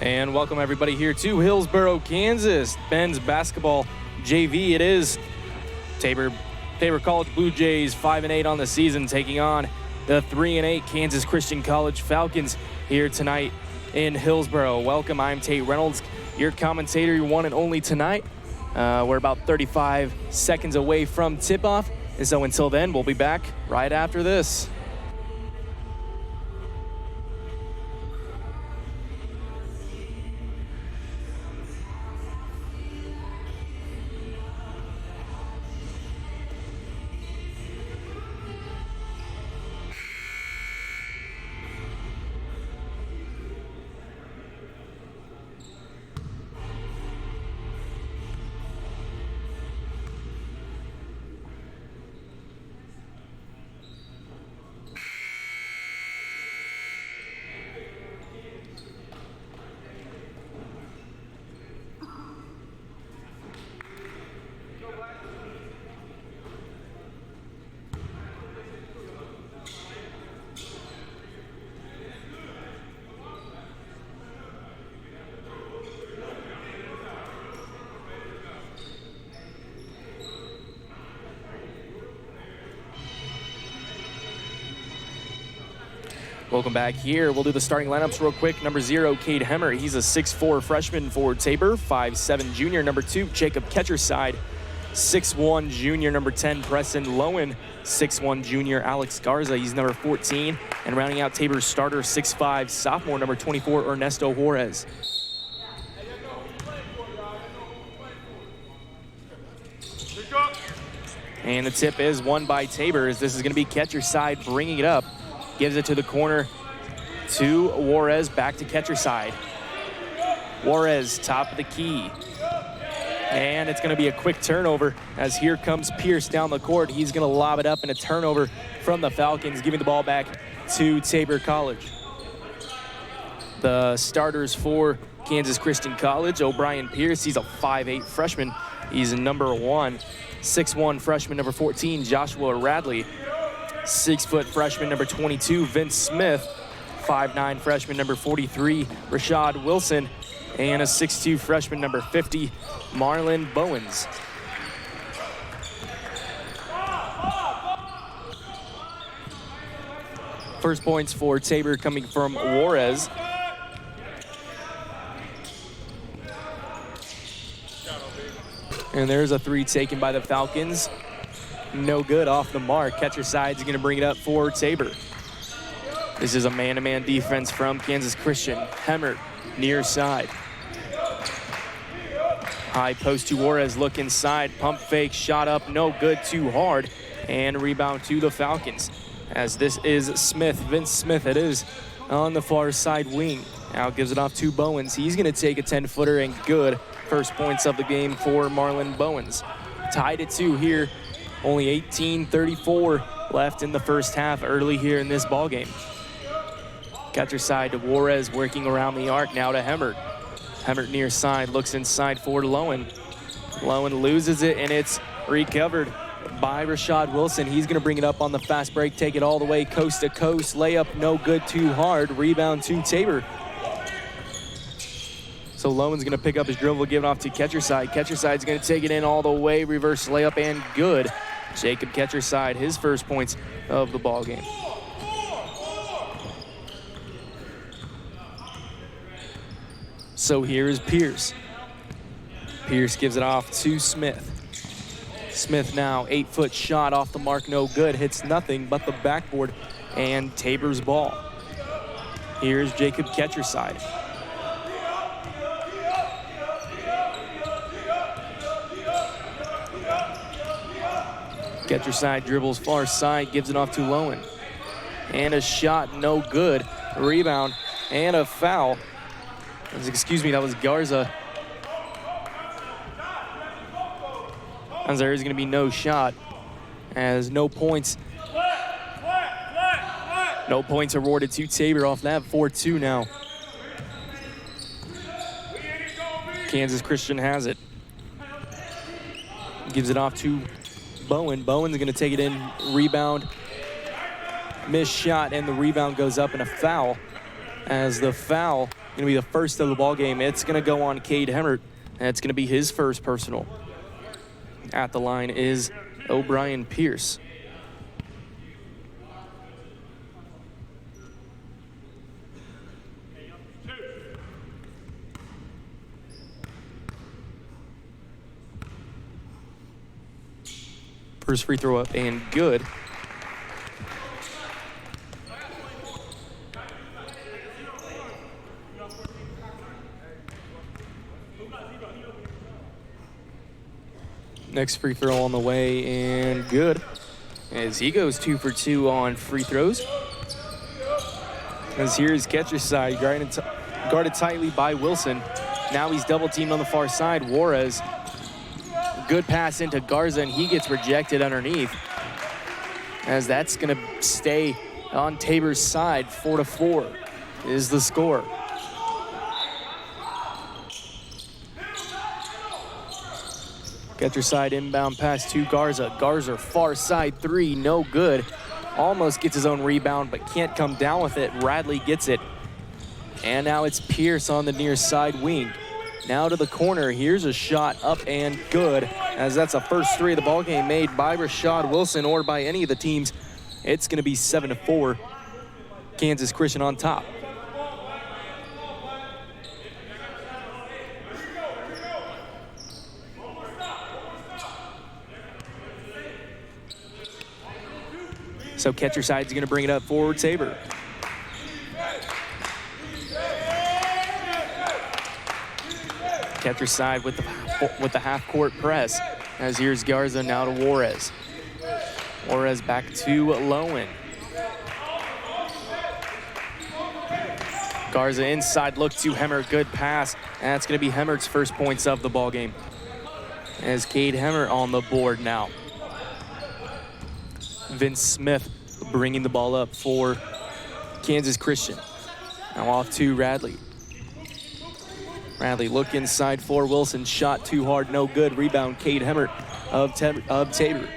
And welcome everybody here to Hillsboro, Kansas. Men's basketball JV it is. Tabor College Blue Jays 5-8 on the season, taking on the 3-8 Kansas Christian College Falcons here tonight in Hillsboro. Welcome, I'm Tate Reynolds, your commentator, your one and only tonight. We're about 35 seconds away from tip-off, and so until then, we'll be back right after this. Welcome back here. We'll do the starting lineups real quick. Number 0, Cade Hemmer. He's a 6'4 freshman for Tabor. 5'7 junior. Number 2, Jacob Ketcherside. 6'1 junior. Number 10, Preston Lowen. 6'1 junior, Alex Garza. He's number 14. And rounding out Tabor's starter, 6'5 sophomore, number 24, Ernesto Juarez. And the tip is won by Tabor, as this is going to be Ketcherside bringing it up. Gives it to the corner to Juarez, back to Ketcherside. Juarez, top of the key. And it's gonna be a quick turnover, as here comes Pierce down the court. He's gonna lob it up, and a turnover from the Falcons, giving the ball back to Tabor College. The starters for Kansas Christian College, O'Brien Pierce, he's a 5'8 freshman. He's number 1. 6'1 freshman, number 14, Joshua Radley. 6-foot freshman, number 22, Vince Smith. 5'9 freshman, number 43, Rashad Wilson. And a 6'2 freshman, number 50, Marlon Bowens. First points for Tabor coming from Juarez. And there's a 3 taken by the Falcons. No good, off the mark. Ketcherside's going to bring it up for Tabor. This is a man-to-man defense from Kansas Christian. Hemmer, near side. High post to Juarez, look inside. Pump fake, shot up, no good, too hard. And rebound to the Falcons. As this is Smith, Vince Smith it is, on the far side wing. Now gives it off to Bowens. He's going to take a 10-footer, and good. First points of the game for Marlon Bowens. Tied at 2 here. Only 18:34 left in the first half, early here in this ball game. Ketcherside to Juarez, working around the arc, now to Hemmert. Hemmert near side, looks inside for Lowen. Lowen loses it, and it's recovered by Rashad Wilson. He's gonna bring it up on the fast break, take it all the way coast to coast. Layup, no good, too hard. Rebound to Tabor. So Lowen's gonna pick up his dribble, give it off to Ketcherside. Ketcherside's gonna take it in all the way, reverse layup, and good. Jacob Ketcherside, his first points of the ball game. So here is Pierce. Pierce gives it off to Smith. Smith now, 8-foot shot off the mark, no good. Hits nothing but the backboard and Tabor's ball. Here's Jacob Ketcherside. Ketcherside dribbles far side, gives it off to Lowen. And a shot, no good. Rebound and a foul. Excuse me, that was Garza. As there is going to be no shot, as no points. No points awarded to Tabor off that. 4-2 now. Kansas Christian has it. Gives it off to Bowen. Bowen's going to take it in, rebound, missed shot, and the rebound goes up, and a foul, as the foul going to be the first of the ball game. It's going to go on Cade Hemmert, and it's going to be his first personal. At the line is O'Brien Pierce. First free throw up and good. Next free throw on the way and good, as he goes 2 for 2 on free throws. As here's catcher side, guarded tightly by Wilson. Now he's double teamed on the far side. Juarez, good pass into Garza, and he gets rejected underneath, as that's gonna stay on Tabor's side. 4-4 is the score. Catcher side inbound pass to Garza. Garza far side three, no good. Almost gets his own rebound, but can't come down with it. Radley gets it. And now it's Pierce on the near side wing. Now to the corner. Here's a shot up and good, as that's a first three of the ball game made by Rashad Wilson or by any of the teams. It's going to be 7-4. Kansas Christian on top. So catcher side's going to bring it up forward, Tabor. Catcher side with the half-court press, as here's Garza now to Juarez. Juarez back to Lowen. Garza inside, look to Hemmert, good pass. And that's going to be Hemmert's first points of the ball game, as Cade Hemmert on the board now. Vince Smith bringing the ball up for Kansas Christian. Now off to Radley. Radley look inside for Wilson. Shot too hard, no good. Rebound, Cade Hemmert of Tabor.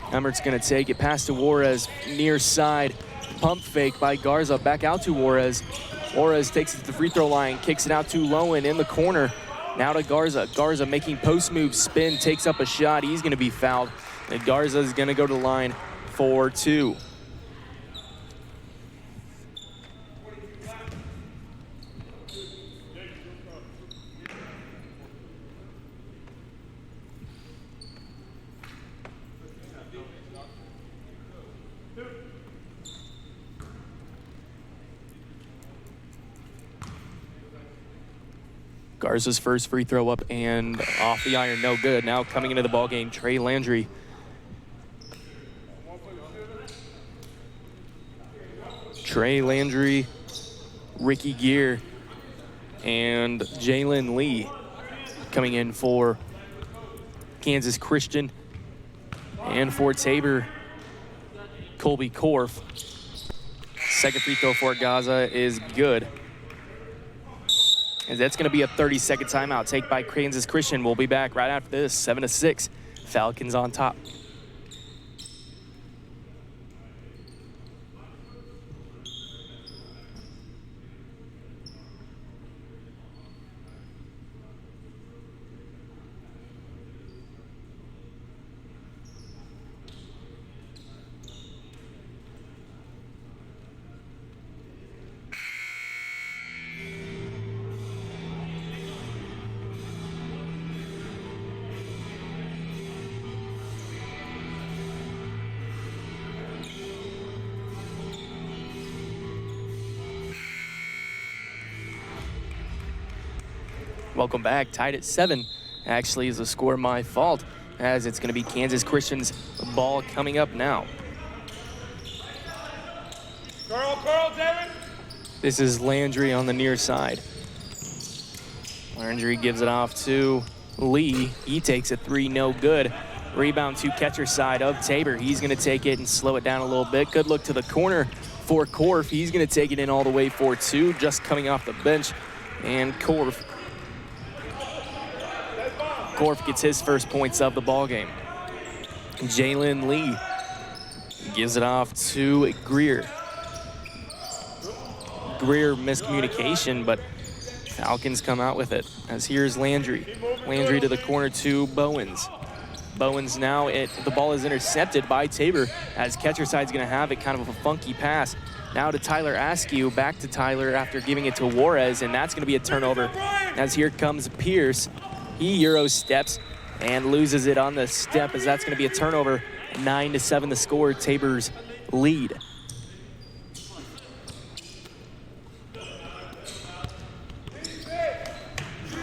Hemmert's going to take it. Pass to Juarez, near side. Pump fake by Garza. Back out to Juarez. Juarez takes it to the free throw line. Kicks it out to Lowen in the corner. Now to Garza. Garza making post move spin. Takes up a shot. He's going to be fouled. And Garza is going to go to the line for two. Garza's first free throw up and off the iron, no good. Now coming into the ball game, Trey Landry. Trey Landry, Ricky Gear, and Jalen Lee coming in for Kansas Christian. And for Tabor, Colby Korf. Second free throw for Gaza is good. And that's going to be a 30-second timeout taken by Kansas Christian. We'll be back right after this, 7-6. Falcons on top. Welcome back, tied at 7. Actually is a score my fault, as it's going to be Kansas Christian's ball coming up now. Curl, David. This is Landry on the near side. Landry gives it off to Lee. He takes a three, no good. Rebound to catcher side of Tabor. He's going to take it and slow it down a little bit. Good look to the corner for Korf. He's going to take it in all the way for two, just coming off the bench. And Korf gets his first points of the ball game. Jalen Lee gives it off to Greer. Greer miscommunication, but Falcons come out with it. As here's Landry. Landry to the corner to Bowens. Bowens now, the ball is intercepted by Tabor as catcher side's gonna have it, kind of a funky pass. Now to Tyler Askew, back to Tyler after giving it to Juarez, and that's gonna be a turnover. As here comes Pierce. He Euro steps and loses it on the step, as that's gonna be a turnover. 9-7 the score, Tabor's lead.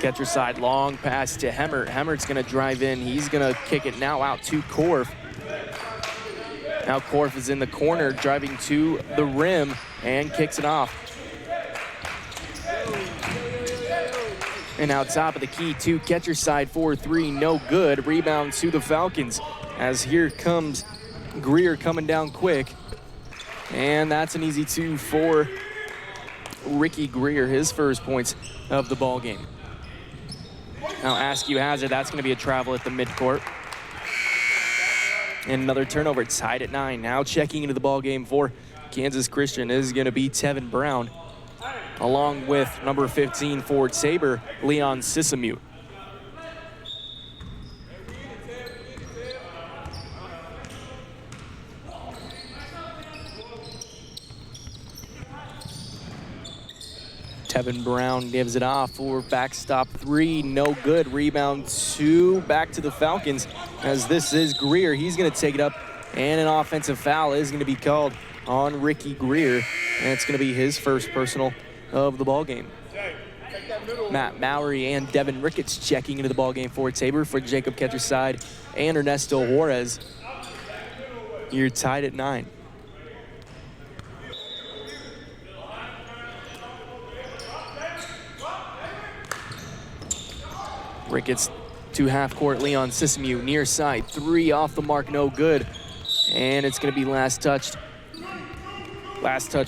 Catcher side, long pass to Hemmert. Hemmert's gonna drive in. He's gonna kick it now out to Korf. Now Korf is in the corner, driving to the rim and kicks it off. And now top of the key to catcher side for three, no good. Rebound to the Falcons, as here comes Greer coming down quick. And that's an easy two for Ricky Greer, his first points of the ball game. Now Askew has it. That's going to be a travel at the midcourt. And another turnover, tied at 9. Now checking into the ball game for Kansas Christian is going to be Tevin Brown, along with number 15 for Tabor, Leon Sissamute. Tevin Brown gives it off for backstop three, no good. Rebound two, back to the Falcons, as this is Greer. He's gonna take it up, and an offensive foul is gonna be called on Ricky Greer, and it's gonna be his first personal of the ball game. Matt Mowry and Devin Ricketts checking into the ball game for Tabor, for Jacob Ketcherside and Ernesto Juarez. You're tied at 9. Ricketts to half court, Leon Sissamute near side, three off the mark, no good. And it's gonna be last touch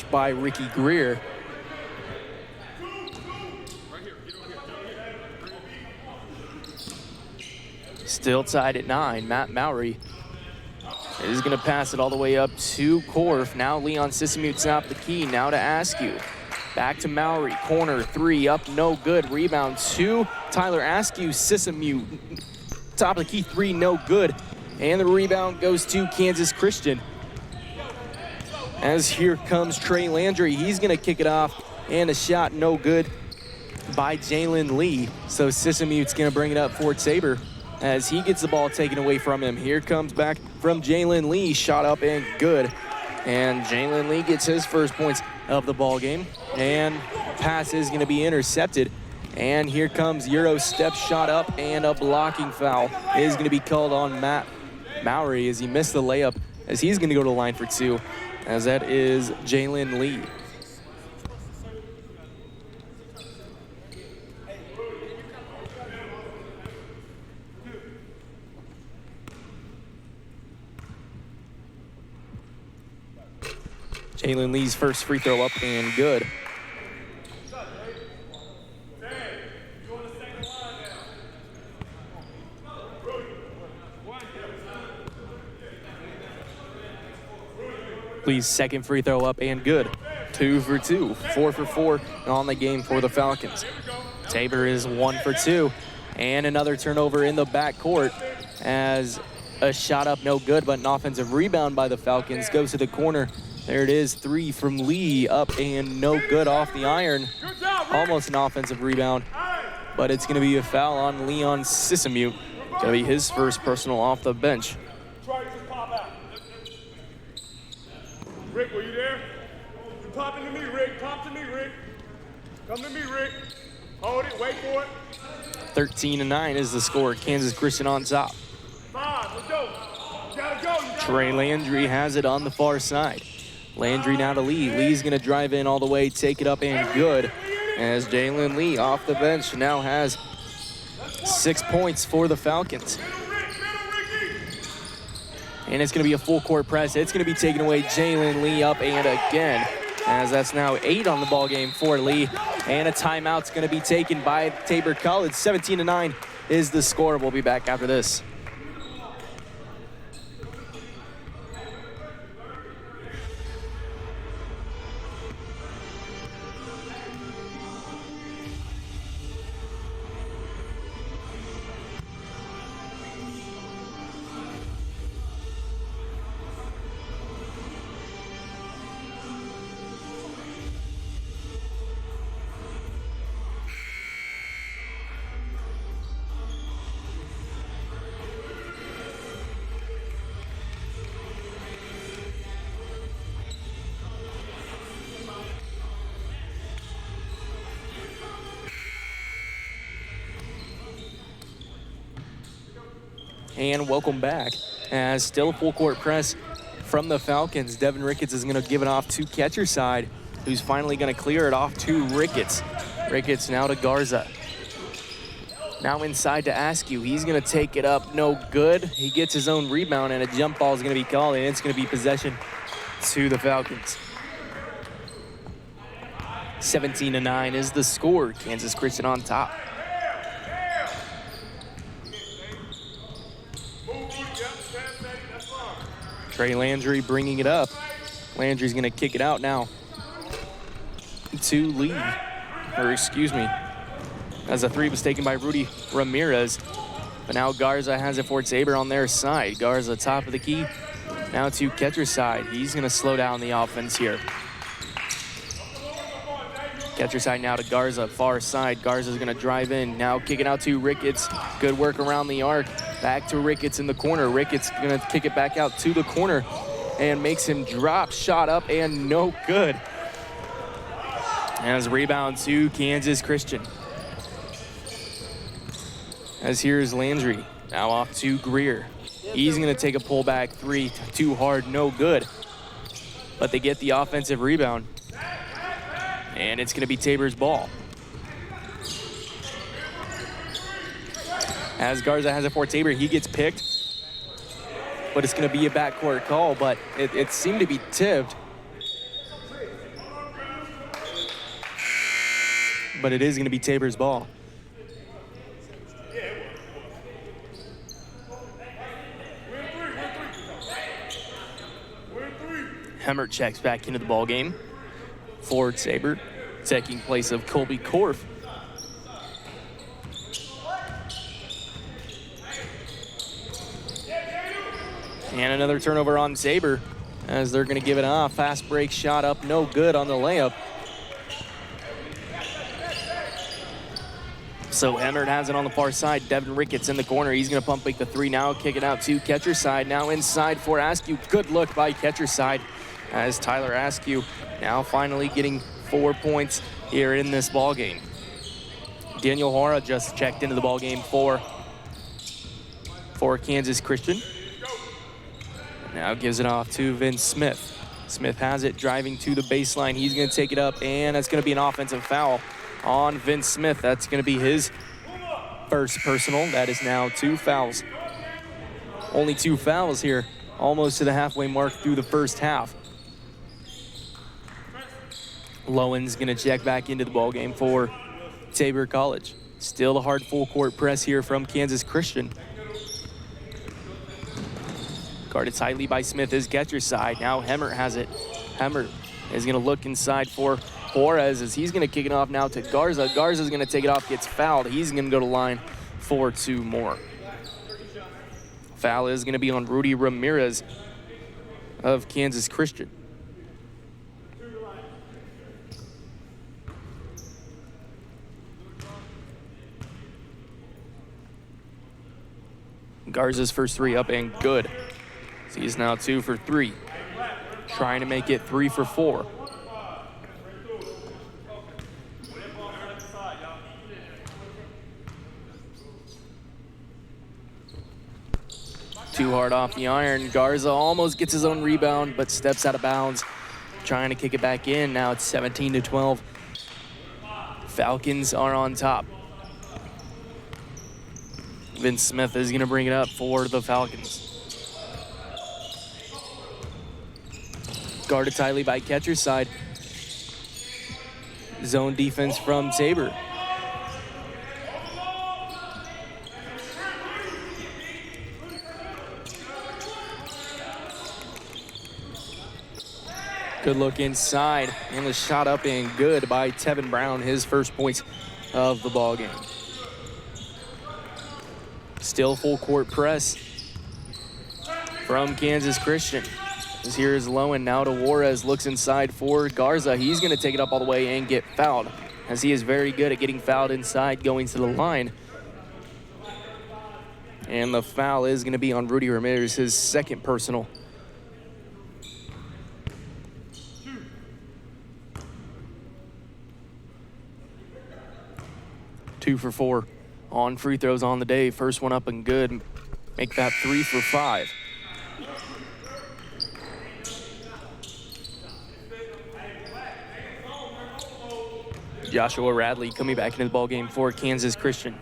by Ricky Greer. Still tied at 9, Matt Mowry is gonna pass it all the way up to Korf. Now Leon Sissamute top the key, now to Askew. Back to Mowry, corner three, up, no good. Rebound two, Tyler Askew, Sissamute, top of the key three, no good. And the rebound goes to Kansas Christian. As here comes Trey Landry, he's gonna kick it off, and a shot no good by Jalen Lee. So Sissamute's gonna bring it up for Tabor as he gets the ball taken away from him. Here comes back from Jalen Lee, shot up and good. And Jalen Lee gets his first points of the ball game, and pass is going to be intercepted. And here comes Euro step shot up, and a blocking foul is going to be called on Matt Mowry as he missed the layup, as he's going to go to the line for two, as that is Jalen Lee. Jalen Lee's first free throw up and good. Lee's second free throw up and good. 2 for 2, 4 for 4 on the game for the Falcons. Tabor is 1 for 2, and another turnover in the backcourt as a shot up no good, but an offensive rebound by the Falcons goes to the corner. There it is, 3 from Lee, up and no good off the iron. Almost an offensive rebound, but it's gonna be a foul on Leon Sissamute. Gonna be his first personal off the bench. Rick, were you there? You pop into me, Rick. Pop to me, Rick. Come to me, Rick. Hold it, wait for it. 13-9 is the score. Kansas Christian on top. 5, let's go. You gotta go. Trey Landry has it on the far side. Landry now to Lee. Lee's gonna drive in all the way, take it up and good. As Jalen Lee off the bench now has 6 points for the Falcons. And it's gonna be a full court press. It's gonna be taken away. Jalen Lee up and again, as that's now 8 on the ball game for Lee. And a timeout's gonna be taken by Tabor College. 17-9 is the score. We'll be back after this. and welcome back. As still a full court press from the Falcons. Devin Ricketts is going to give it off to catcher side, who's finally going to clear it off to Ricketts. Ricketts now to Garza. Now inside to Askew. He's going to take it up, no good. He gets his own rebound, and a jump ball is going to be called, and it's going to be possession to the Falcons. 17-9 is the score. Kansas Christian on top. Trey Landry bringing it up. Landry's going to kick it out now to Lee. Or excuse me, as a three was taken by Rudy Ramirez. But now Garza has it for Tabor on their side. Garza top of the key. Now to catcher side. He's going to slow down the offense here. Catcher side now to Garza, far side. Garza's going to drive in. Now kick it out to Ricketts. Good work around the arc. Back to Ricketts in the corner. Ricketts going to kick it back out to the corner and makes him drop. Shot up and no good. As rebound to Kansas Christian. As here's Landry. Now off to Greer. He's going to take a pullback three. Too hard, no good. But they get the offensive rebound. And it's going to be Tabor's ball. As Garza has it for Tabor, he gets picked. But it's going to be a backcourt call, but it seemed to be tipped. But it is going to be Tabor's ball. Hemmert checks back into the ball game for Tabor, taking place of Colby Korf. And another turnover on Tabor as they're going to give it off. Fast break shot up, no good on the layup. So Hemmert has it on the far side. Devin Ricketts in the corner. He's going to pump fake the three now, kick it out to catcher side. Now inside for Askew. Good look by catcher side as Tyler Askew now finally getting 4 points here in this ball game. Daniel Hora just checked into the ball game for Kansas Christian. Now gives it off to Vince Smith. Smith has it driving to the baseline. He's going to take it up, and that's going to be an offensive foul on Vince Smith. That's going to be his first personal. That is now 2 fouls. Only 2 fouls here, almost to the halfway mark through the first half. Lowen's going to check back into the ballgame for Tabor College. Still a hard full court press here from Kansas Christian. Guarded tightly by Smith is catcher side. Now Hemmert has it. Hemmert is going to look inside for Juarez as he's going to kick it off now to Garza. Garza's going to take it off, gets fouled. He's going to go to line for 2 more. Foul is going to be on Rudy Ramirez of Kansas Christian. Garza's first 3 up and good. So he's now 2 for 3. Trying to make it 3 for 4. Too hard off the iron. Garza almost gets his own rebound, but steps out of bounds. Trying to kick it back in. Now it's 17-12. Falcons are on top. Vince Smith is going to bring it up for the Falcons. Guarded tightly by catcher side. Zone defense from Tabor. Good look inside, and the shot up and good by Tevin Brown, his first points of the ball game. Still full court press from Kansas Christian. As here is Lowen now to Juarez, looks inside for Garza. He's going to take it up all the way and get fouled, as he is very good at getting fouled inside, going to the line. And the foul is going to be on Rudy Ramirez, his second personal. Two for 4 on free throws on the day. First one up and good Make that 3 for 5. Joshua Radley coming back into the ball game for Kansas Christian.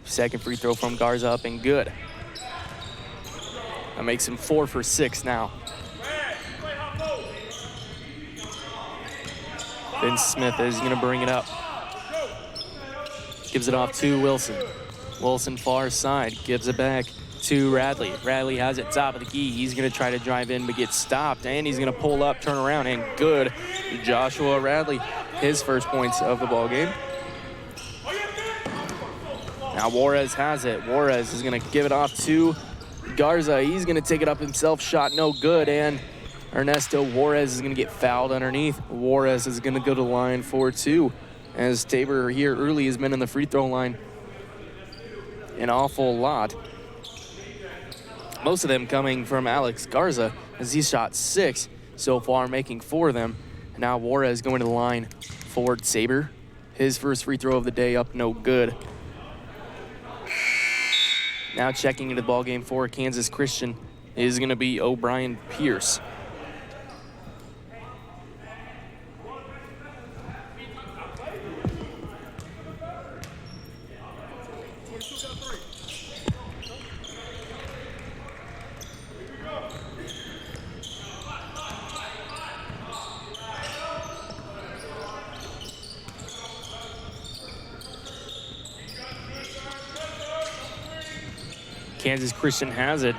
Second free throw from Garza up and good. That makes him 4 for 6 now. Vince Smith is going to bring it up. Gives it off to Wilson. Wilson far side, gives it back to Radley. Radley has it top of the key. He's going to try to drive in but gets stopped, and he's going to pull up, turn around, and good. Joshua Radley, his first points of the ball game. Now Juarez has it. Juarez is going to give it off to Garza. He's going to take it up himself. Shot no good, and Ernesto Juarez is going to get fouled underneath. Juarez is going to go to the line for 2, as Tabor here early has been in the free throw line an awful lot. Most of them coming from Alex Garza, as he shot 6 so far, making 4 of them. Now Juarez going to the line for Tabor. His first free throw of the day up, no good. Now checking into the ball game for Kansas Christian is going to be O'Brien Pierce. Kansas Christian has it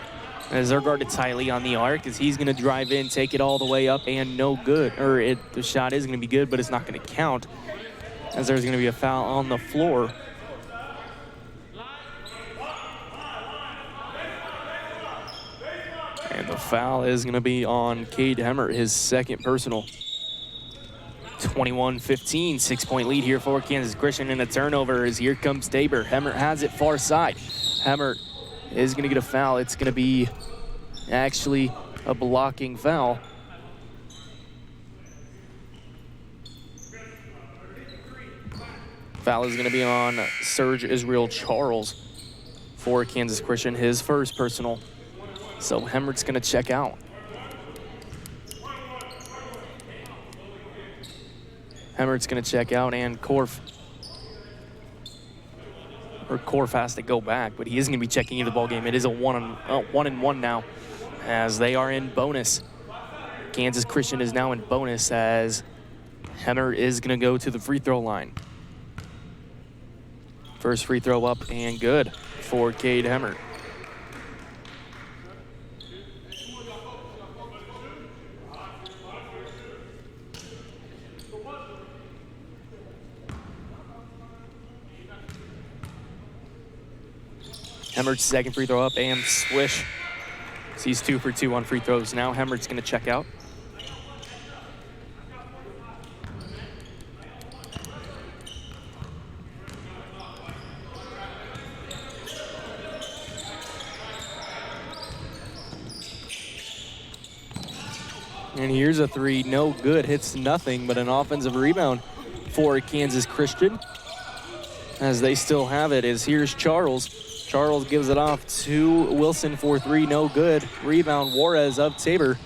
as they're guarded tightly on the arc, as he's going to drive in, take it all the way up, and no good. The shot is going to be good, but it's not going to count, as there's going to be a foul on the floor. And the foul is going to be on Cade Hemmert, his second personal. 21-15, 6-point lead here for Kansas Christian, and a turnover as here comes Tabor. Hemmert has it far side. Hemmert is going to get a foul. It's going to be actually a blocking foul. Foul is going to be on Serge Israel Charles for Kansas Christian, his first personal. So Hemmert's going to check out. Hemmert's going to check out, and Korf has to go back, but he isn't going to be checking into the ball game. It is a 1-and-1 now, as they are in bonus. Kansas Christian is now in bonus, as Hemmert is going to go to the free throw line. First free throw up and good for Cade Hemmert. Hemmert's second free throw up and swish. So he's 2 for 2 on free throws. Now Hemmert's going to check out. And here's a 3, no good, hits nothing, but an offensive rebound for Kansas Christian, as they still have it. As here's Charles. Charles gives it off to Wilson for 3, no good. Rebound, Juarez of Tabor.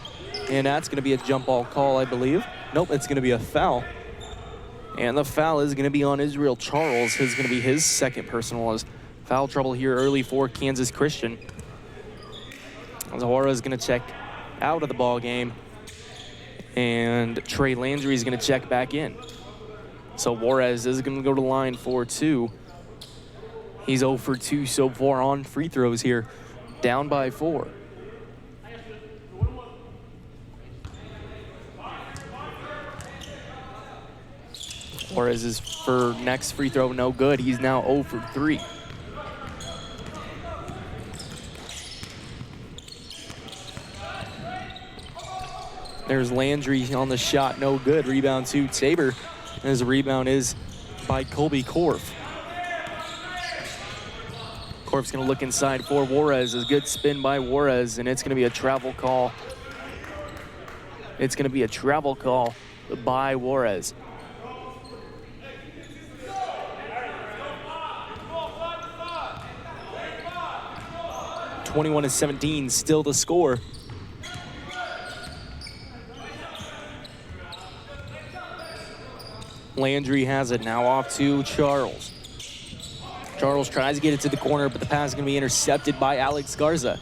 And that's going to be a jump ball call, I believe. Nope, it's going to be a foul. And the foul is going to be on Israel Charles. It's going to be his second personal, as foul trouble here early for Kansas Christian. As Juarez is going to check out of the ball game, and Trey Landry is going to check back in. So Juarez is going to go to the line for 2. He's 0 for 2 so far on free throws here, down by 4. Juarez's for next free throw, no good. He's now 0 for 3. There's Landry on the shot, no good. Rebound to Tabor, and his rebound is by Colby Korf. Korf's going to look inside for Juarez. A good spin by Juarez, and it's going to be a travel call. It's going to be a travel call by Juarez. 21-17, still the score. Landry has it now off to Charles. Charles tries to get it to the corner, but the pass is going to be intercepted by Alex Garza.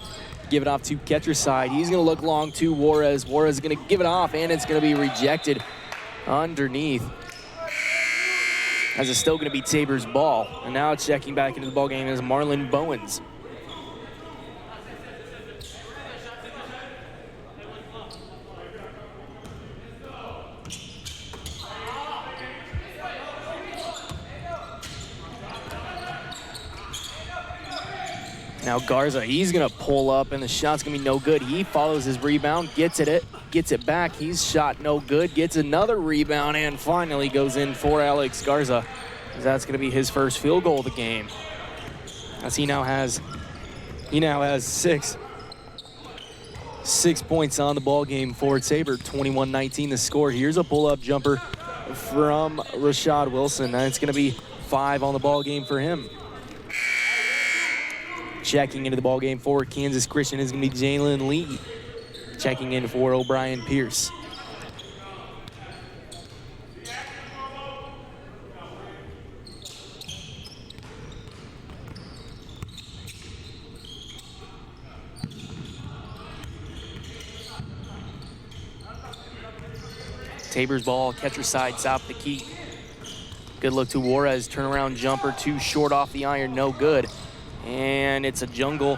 Give it off to catcher side. He's going to look long to Juarez. Juarez is going to give it off, and it's going to be rejected underneath. As it's still going to be Tabor's ball. And now checking back into the ball game is Marlon Bowens. Now Garza, he's gonna pull up and the shot's gonna be no good. He follows his rebound, gets it back. He's shot no good, gets another rebound and finally goes in for Alex Garza. That's gonna be his first field goal of the game. As he now has 6 points on the ball game for Tabor. 21-19 the score. Here's a pull-up jumper from Rashad Wilson. It's gonna be 5 on the ball game for him. Checking into the ballgame for Kansas Christian is going to be Jalen Lee. Checking in for O'Brien Pierce. Tabor's ball, catcher side, top of the key. Good look to Juarez, turnaround jumper, too short off the iron, no good. And it's a jumble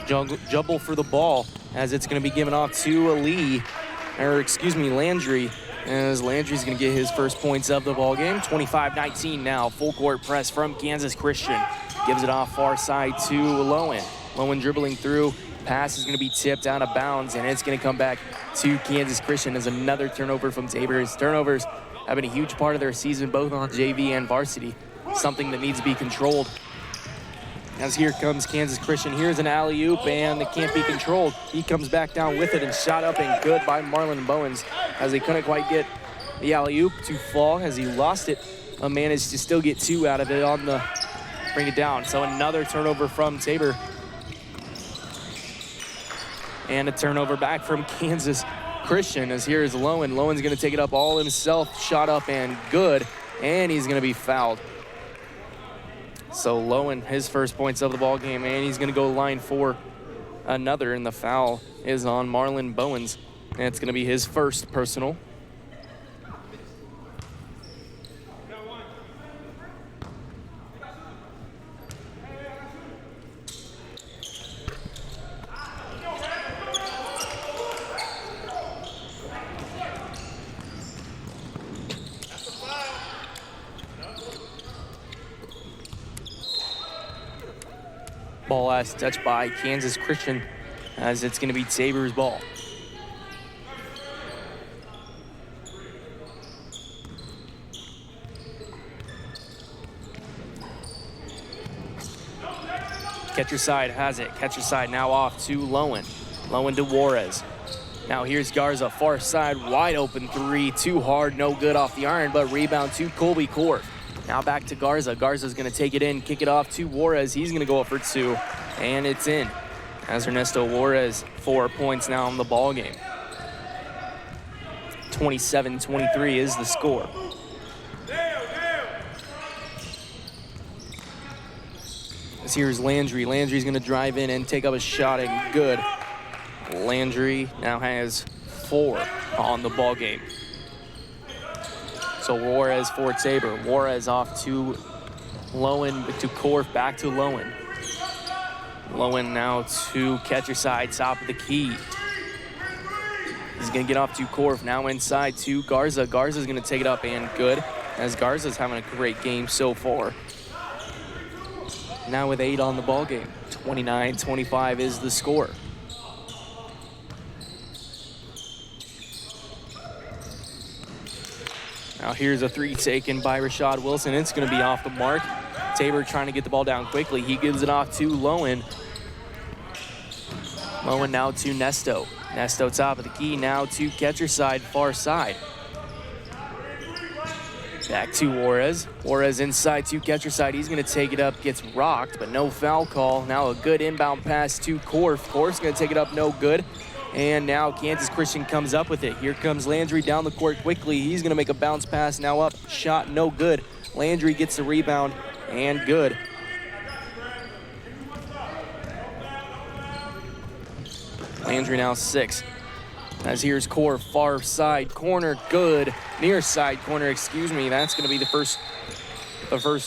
for the ball as it's going to be given off to Landry. As Landry's going to get his first points of the ball game. 25-19 now, full court press from Kansas Christian. Gives it off far side to Lowen. Lowen dribbling through, pass is going to be tipped out of bounds, and it's going to come back to Kansas Christian as another turnover from Tabor. His turnovers have been a huge part of their season, both on JV and varsity. Something that needs to be controlled. As here comes Kansas Christian. Here's an alley-oop, and it can't be controlled. He comes back down with it and shot up and good by Marlon Bowens as they couldn't quite get the alley-oop to fall as he lost it. Managed to still get 2 out of it on the bring it down. So another turnover from Tabor. And a turnover back from Kansas Christian as here is Lowen. Lowen's going to take it up all himself. Shot up and good, and he's going to be fouled. So Lowen, his first points of the ball game, and he's going to go line for another, and the foul is on Marlon Bowens, and it's going to be his first personal. Ball last touched by Kansas Christian as it's going to be Tabor's ball. Catcher side has it. Catcher side now off to Lowen. Lowen to Juarez. Now here's Garza, far side, wide open 3, too hard, no good off the iron, but rebound to Colby Korf. Now back to Garza. Garza's going to take it in, kick it off to Juarez. He's going to go up for 2, and it's in. As Ernesto Juarez, 4 points now in the ball game. 27-23 is the score. As here's Landry. Landry's going to drive in and take up a shot, and good. Landry now has 4 on the ball game. So Juarez for Tabor. Juarez off to Lowen, to Korf, back to Lowen. Lowen now to catcher side, top of the key. He's going to get off to Korf, now inside to Garza. Garza's going to take it up and good, as Garza's having a great game so far. Now with 8 on the ball game. 29-25 is the score. Now here's a 3 taken by Rashad Wilson. It's going to be off the mark. Tabor trying to get the ball down quickly. He gives it off to Lowen. Lowen now to Nesto. Nesto top of the key, now to catcher side, far side. Back to Juarez. Juarez inside to catcher side. He's going to take it up, gets rocked, but no foul call. Now a good inbound pass to Korf. Korf's going to take it up, no good. And now Kansas Christian comes up with it. Here comes Landry down the court quickly. He's going to make a bounce pass, now up, shot, no good. Landry gets the rebound, and good. Landry now 6. As here's Korf, far side corner, good. Near side corner, excuse me. That's going to be the first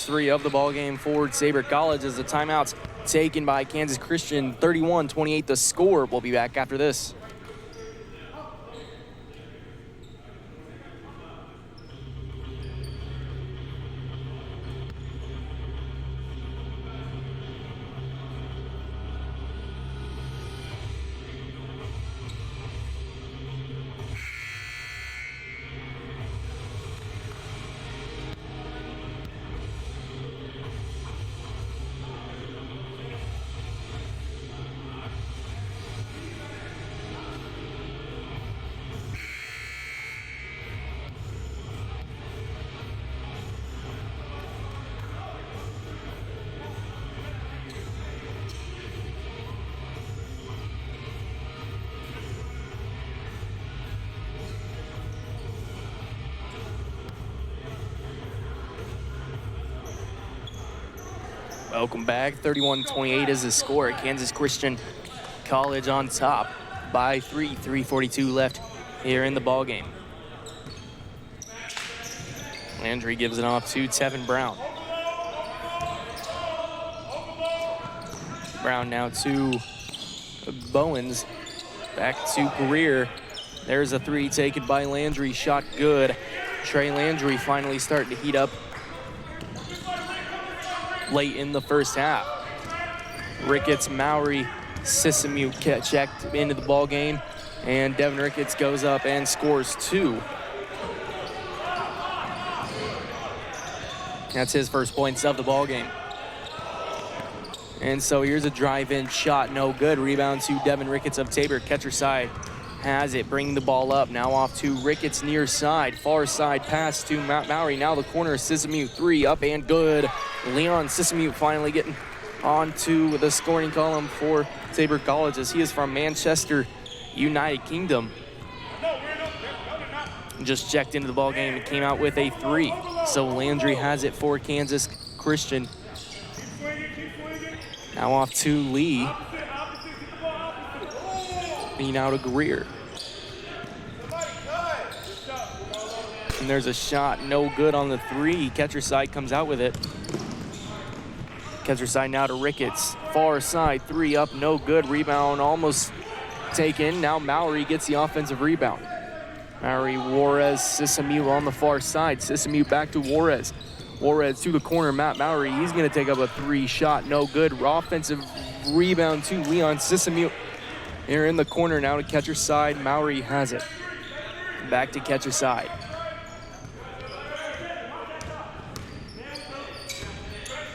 3 of the ball game for Tabor College as the timeouts taken by Kansas Christian. 31-28 the score. We'll be back after this. Welcome back. 31-28 is the score. Kansas Christian College on top by 3. 3:42 left here in the ball game. Landry gives it off to Tevin Brown. Brown now to Bowens. Back to Greer. There's a 3 taken by Landry. Shot good. Trey Landry finally starting to heat up late in the first half. Ricketts, Mowry, Sissamute checked into the ball game, and Devin Ricketts goes up and scores 2. That's his first points of the ball game. And so here's a drive-in shot, no good. Rebound to Devin Ricketts of Tabor. Catcher side has it, bringing the ball up. Now off to Ricketts near side. Far side pass to Mowry. Now the corner, Sissamute, 3 up and good. Leon Sissamute finally getting onto the scoring column for Tabor College as he is from Manchester, United Kingdom. Just checked into the ball game and came out with a 3. So Landry has it for Kansas Christian. Now off to Lee. Lee now to Greer. And there's a shot, no good on the 3. Catcher side comes out with it. Catcher side now to Ricketts. Far side, 3 up, no good. Rebound almost taken. Now Mowry gets the offensive rebound. Mowry, Juarez, Sissamute on the far side. Sissamute back to Juarez. Juarez to the corner, Matt Mowry. He's going to take up a 3 shot, no good. Offensive rebound to Leon Sissamute. Here in the corner now to catcher side. Mowry has it. Back to catcher side.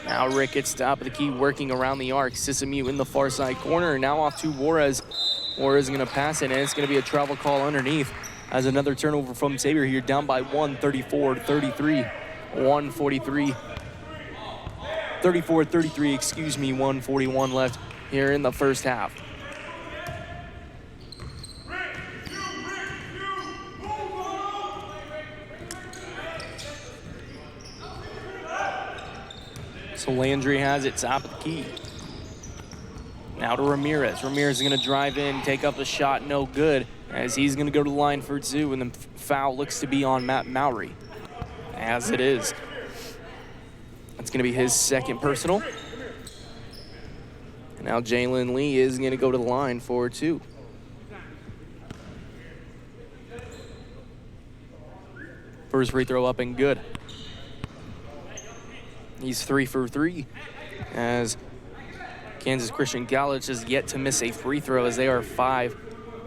Now Ricketts, top of the key, working around the arc. Sissamute in the far side corner. Now off to Juarez. Juarez is going to pass it, and it's going to be a travel call underneath as another turnover from Tabor here, down by 1, 34-33. 34-33, excuse me, 1:41 left here in the first half. So Landry has it, top of the key. Now to Ramirez. Ramirez is going to drive in, take up a shot, no good, as he's going to go to the line for 2, and the foul looks to be on Matt Mowry, as it is. That's going to be his second personal. And now Jalen Lee is going to go to the line for 2. First free throw up and good. He's 3 for 3, as Kansas Christian College has yet to miss a free throw, as they are 5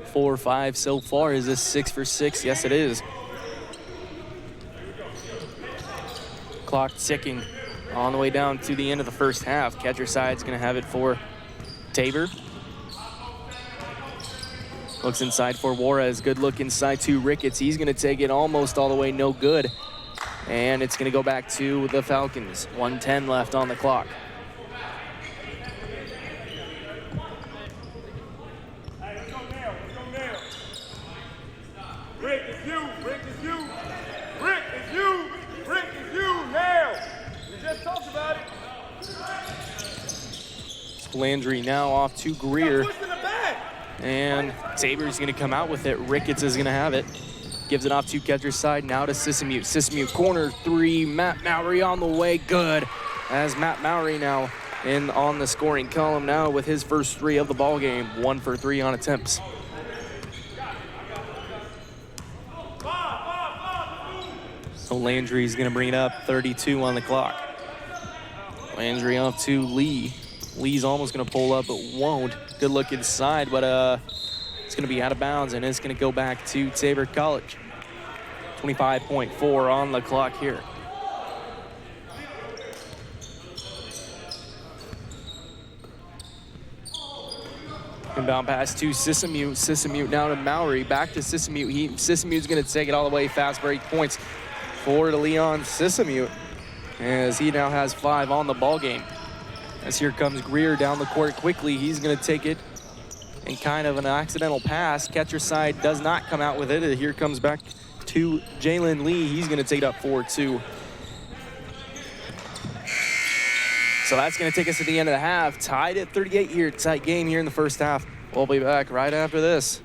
for 5 so far. Is this 6 for 6? Yes, it is. Clock ticking on the way down to the end of the first half. Catcher side's going to have it for Tabor. Looks inside for Juarez. Good look inside to Ricketts. He's going to take it almost all the way, no good. and it's going to go back to the Falcons. 1:10 left on the clock. Hey, let's go now. Let's go now. Rick, it's you. Rick, it's you. Rick, it's you. Rick, it's you now. We just talked about it. Landry now off to Greer. Push in the back. And Tabor's going to come out with it. Ricketts is going to have it. Gives it off to catcher's side, now to Sissamute. Sissamute, corner three, Matt Mowry on the way, good. As Matt Mowry now on the scoring column now with his first 3 of the ball game. 1 for 3 on attempts. So Landry's going to bring it up, 32 on the clock. Landry off to Lee. Lee's almost going to pull up, but won't. Good look inside, but it's going to be out of bounds, and it's going to go back to Tabor College. 25.4 on the clock here. Inbound pass to Sissamute. Sissamute now to Mowry. Back to Sissamute. Sissamute's going to take it all the way. Fast break points for Leon Sissamute, as he now has 5 on the ball game. As here comes Greer down the court quickly. He's going to take it. And kind of an accidental pass. Catcher side does not come out with it. Here comes back to Jalen Lee. He's going to take it up 4-2. So that's going to take us to the end of the half. Tied at 38 here. Tight game here in the first half. We'll be back right after this.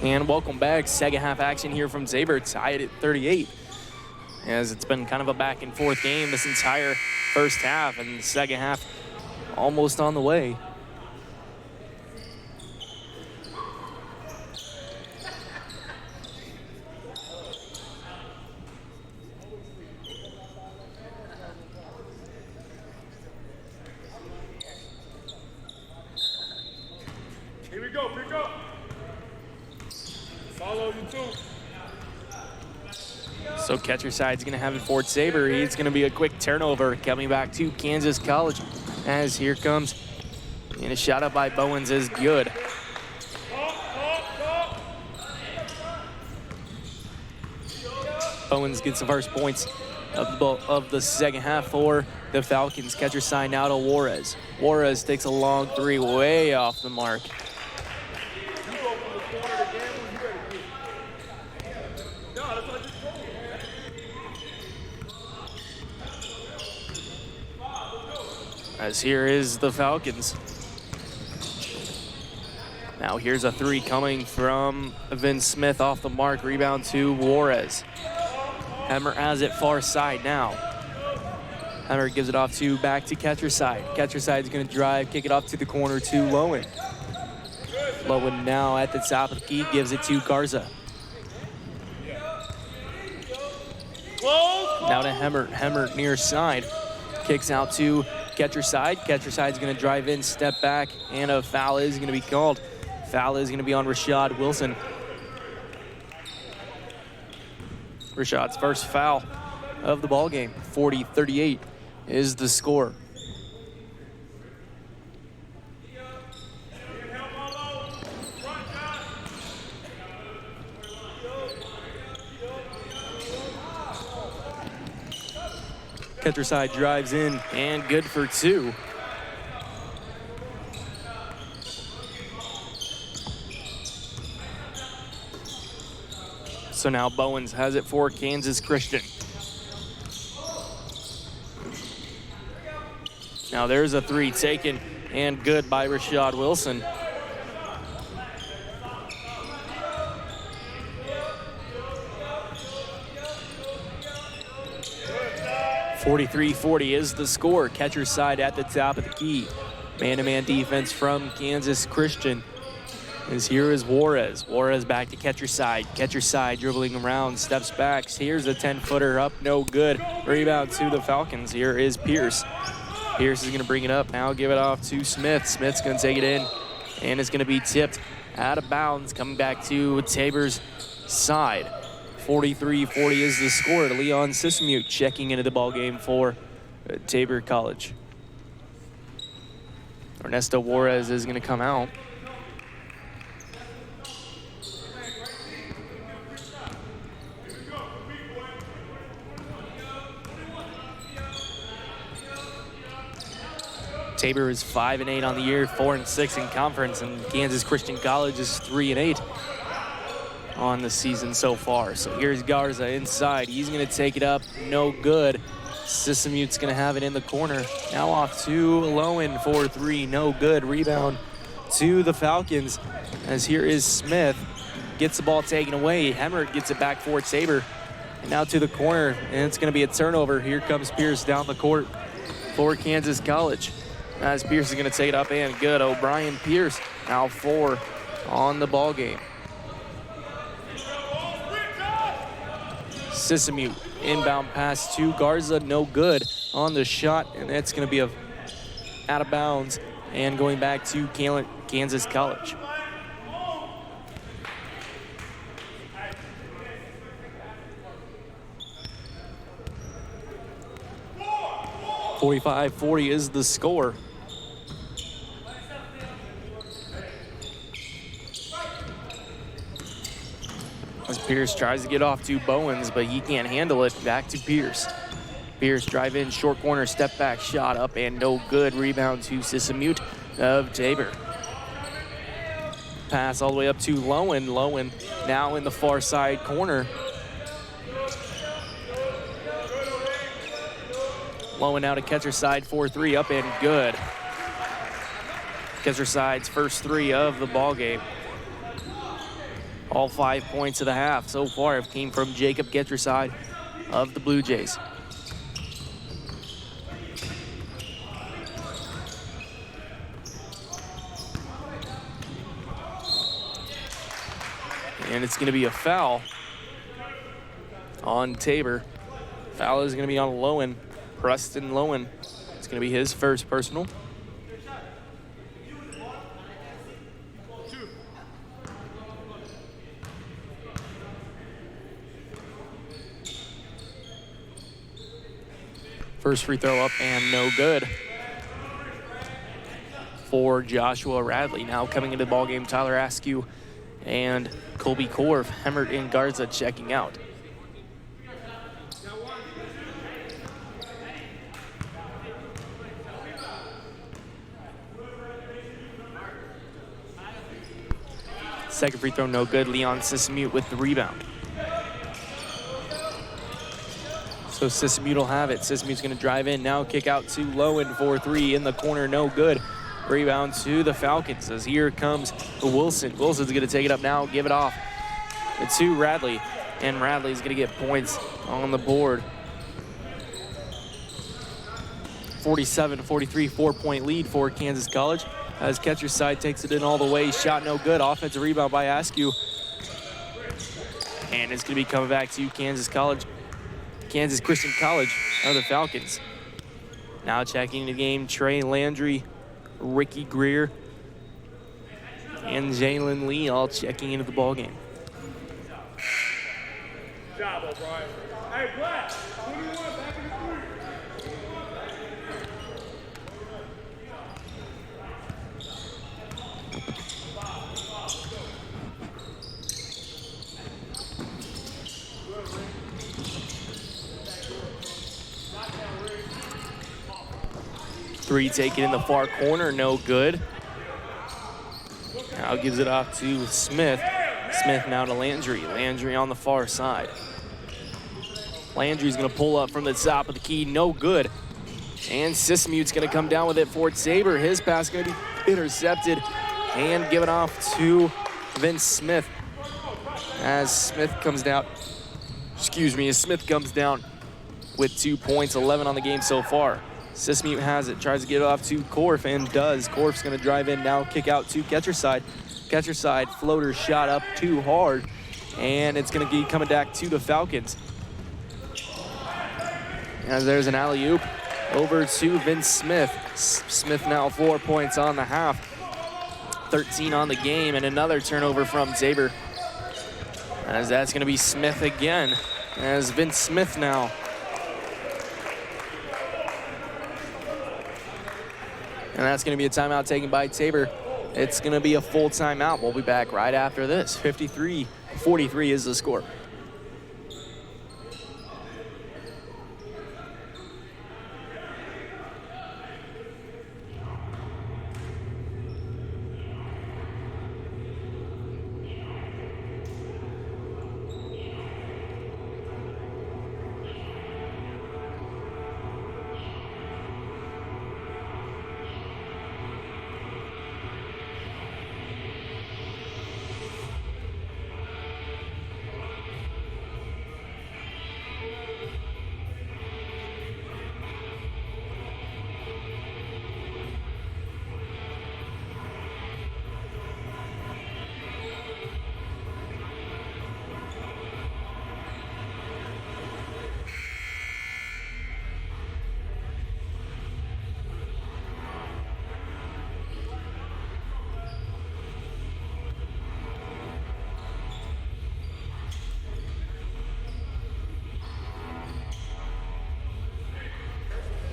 And welcome back. Second half action here from Tabor, tied at 38. As it's been kind of a back and forth game this entire first half, and the second half almost on the way. Here we go, pick up. Follow you too. So catcher side's gonna have it for Tabor. It's gonna be a quick turnover coming back to Kansas College as here comes, and a shot up by Bowens is good. Bowens gets the first points of the second half for the Falcons. Catcher side now to Juarez. Juarez takes a long three way off the mark. As here is the Falcons. Now here's a three coming from Vince Smith off the mark. Rebound to Juarez. Hemmer has it far side now. Hemmer gives it off to back to catcher side. Catcher side is going to drive, kick it off to the corner to Lowen. Lowen now at the top of the key, gives it to Garza. Now to Hemmer. Hemmer near side. Kicks out to catcher side. Catcher side's going to drive in, step back, and a foul is going to be called. Foul is going to be on Rashad Wilson. Rashad's first foul of the ball game. 40-38 is the score. Catcher side drives in and good for two. So now Bowens has it for Kansas Christian. Now there's a three taken and good by Rashad Wilson. .43-40 is the score. Catcher side at the top of the key. Man-to-man defense from Kansas Christian. As here is Juarez. Juarez back to catcher side. Catcher side dribbling around, steps back. Here's a 10-footer up, no good. Rebound to the Falcons. Here is Pierce. Pierce is gonna bring it up now, give it off to Smith. Smith's gonna take it in, and it's gonna be tipped out of bounds, coming back to Tabor's side. 43-40 is the score. Leon Sismute checking into the ball game for Tabor College. Ernesto Juarez is going to come out. Tabor is 5-8 on the year, 4-6 in conference, and Kansas Christian College is 3-8. On the season so far. So here's Garza inside. He's going to take it up. No good. Sismute's going to have it in the corner. Now off to Lowen for three. No good. Rebound to the Falcons. As here is Smith. Gets the ball taken away. Hemmer gets it back for Tabor. And now to the corner. And it's going to be a turnover. Here comes Pierce down the court for Kansas College. As Pierce is going to take it up and good. O'Brien Pierce now 4 on the ball game. Sismute, inbound pass to Garza, no good on the shot, and that's going to be out of bounds and going back to Kansas College. .45-40 is the score. As Pierce tries to get off to Bowens, but he can't handle it. Back to Pierce. Pierce drive in, short corner, step back, shot up, and no good. Rebound to Sismute of Tabor. Pass all the way up to Lowen. Lowen now in the far side corner. Lowen now to catcher side, 4-3, up and good. Catcher side's first three of the ball game. All 5 points of the half so far have came from Jacob Getcherside of the Blue Jays. And it's going to be a foul on Tabor. Foul is going to be on Lowen, Preston Lowen. It's going to be his first personal. First free throw up and no good for Joshua Radley. Now coming into the ballgame, Tyler Askew and Colby Korf, Hemmert and Garza checking out. Second free throw, no good. Leon Sismute with the rebound. So Sismute will have it. Sismute's gonna drive in now, kick out to Lowen for 3 in the corner, no good. Rebound to the Falcons as here comes Wilson. Wilson's gonna take it up now, give it off to Radley. And Radley's gonna get points on the board. 47-43, 4-point lead for Kansas College. As Getcherside takes it in all the way, shot no good. Offensive rebound by Askew. And it's gonna be coming back to Kansas Christian College of the Falcons. Now checking the game, Trey Landry, Ricky Greer, and Jalen Lee all checking into the ballgame. Good job, O'Brien. Hey, Black, 21 back in the 3 taken in the far corner, no good. Now gives it off to Smith. Smith now to Landry. Landry on the far side. Landry's gonna pull up from the top of the key, no good. And Sismute's gonna come down with it for Tabor. His pass gonna be intercepted and given off to Vince Smith. As Smith comes down with 2 points, 11 on the game so far. Sismute has it, tries to get it off to Korf and does. Korf's gonna drive in now, kick out to Getcherside. Getcherside floater shot up too hard, and it's gonna be coming back to the Falcons. As there's an alley-oop over to Vince Smith. Smith now 4 points on the half, 13 on the game, and another turnover from Tabor. As that's gonna be Smith again, as Vince Smith now. And that's gonna be a timeout taken by Tabor. It's gonna be a full timeout. We'll be back right after this. 53-43 is the score.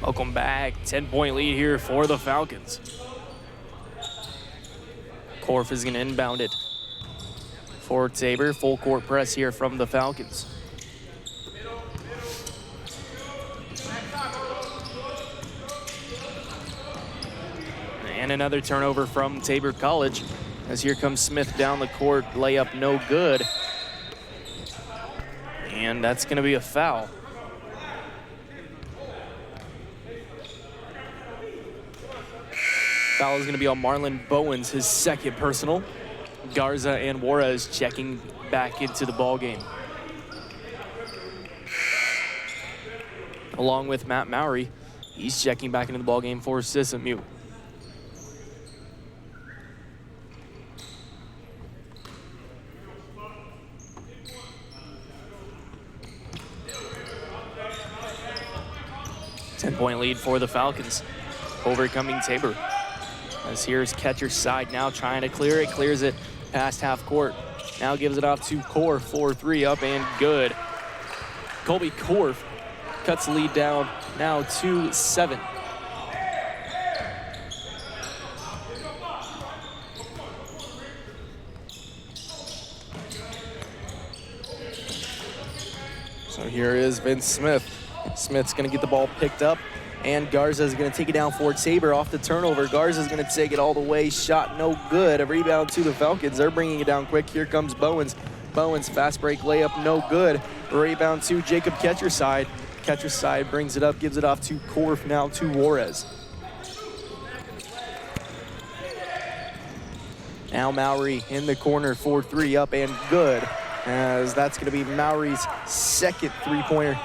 Welcome back. 10-point lead here for the Falcons. Korf is going to inbound it for Tabor. Full court press here from the Falcons. And another turnover from Tabor College, as here comes Smith down the court. Layup no good. And that's going to be a foul. Foul is going to be on Marlon Bowens, his second personal. Garza and Juarez checking back into the ball game. Along with Matt Mowry, he's checking back into the ball game for Sissemew. Ten-point lead for the Falcons, overcoming Tabor. As here's catcher's side now trying to clear it, clears it past half court. Now gives it off to Korf, 4-3 up and good. Colby Korf cuts the lead down now to 7. So here is Vince Smith. Smith's gonna get the ball picked up, and Garza's gonna take it down for Tabor off the turnover. Garza's gonna take it all the way, shot no good. A rebound to the Falcons. They're bringing it down quick. Here comes Bowens. Bowens, fast break layup, no good. Rebound to Jacob Ketcherside. Ketcherside brings it up, gives it off to Korf, now to Juarez. Now Mowry in the corner, 4-3 up and good, as that's gonna be Mowry's second three-pointer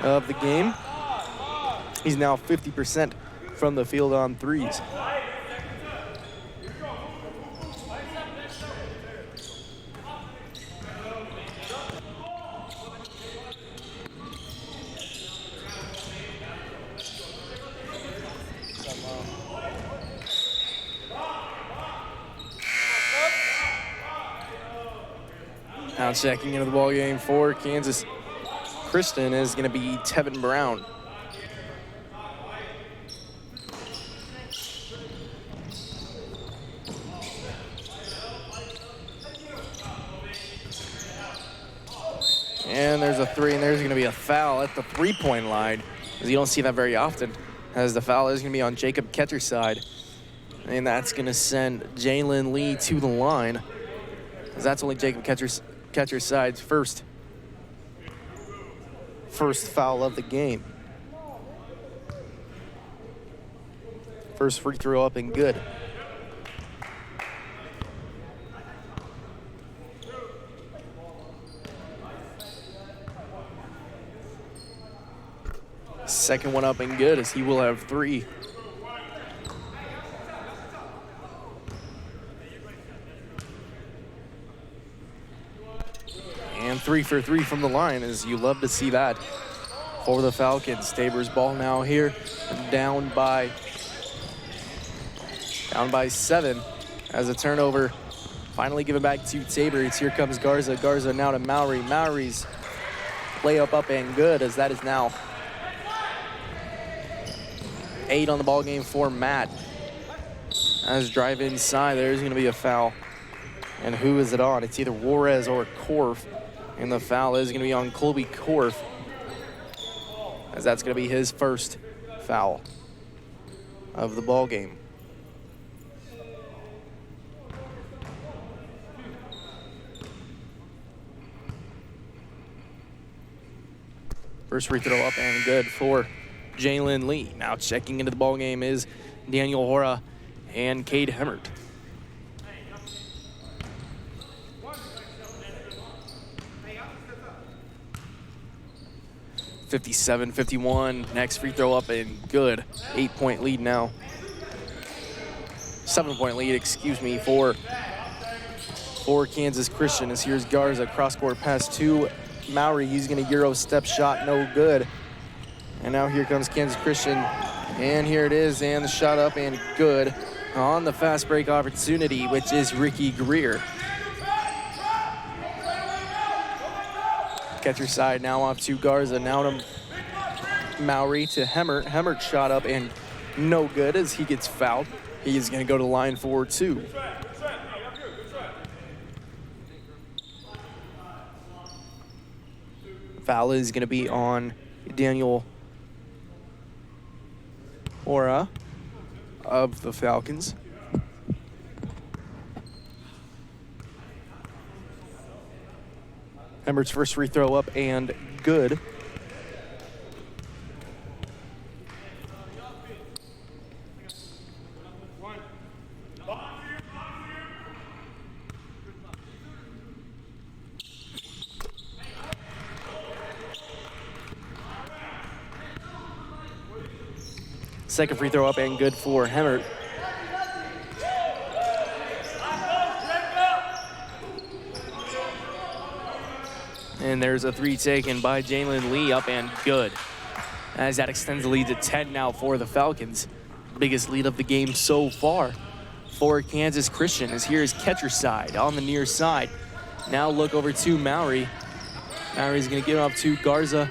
of the game. He's now 50% from the field on threes. Now checking into the ball game for Kansas Christian is going to be Tevin Brown. And there's a three, and there's going to be a foul at the three-point line, as you don't see that very often, as the foul is going to be on Jacob Ketcherside. And that's going to send Jalen Lee to the line, as that's only Jacob Ketcherside's first foul of the game. First free throw up and good. Second one up and good, as he will have 3. And 3 for 3 from the line, as you love to see that for the Falcons. Tabor's ball now here, down by 7, as a turnover finally given back to Tabor. Here comes Garza. Garza now to Mowry. Mowry's layup up and good, as that is now 8 on the ball game for Matt. As drive inside, there's going to be a foul. And who is it on? It's either Juarez or Korf. And the foul is going to be on Colby Korf, as that's going to be his first foul of the ball game. First free throw up and good for Jalen Lee. Now checking into the ball game is Daniel Hora and Cade Hemmert. 57-51. Next free throw up and good. 8-point lead now. 7-point lead, excuse me, for Kansas Christian. As here's Garza, cross-court pass to Mowry. He's going to Euro step shot, no good. And now here comes Kansas Christian. And here it is, and the shot up and good on the fast break opportunity, which is Ricky Greer. Catcher side now off to Garza, now to Mowry, to Hemmert. Hemmert shot up and no good, as he gets fouled. He is going to go to the line for 2. Foul is going to be on Daniel Hora of the Falcons. Hemmert's first free throw up and good. Second free throw up and good for Hemmert. And there's a three taken by Jalen Lee, up and good. As that extends the lead to 10 now for the Falcons. Biggest lead of the game so far for Kansas Christian, as here is catcher side on the near side. Now look over to Mowry. Mowry's gonna give it up to Garza.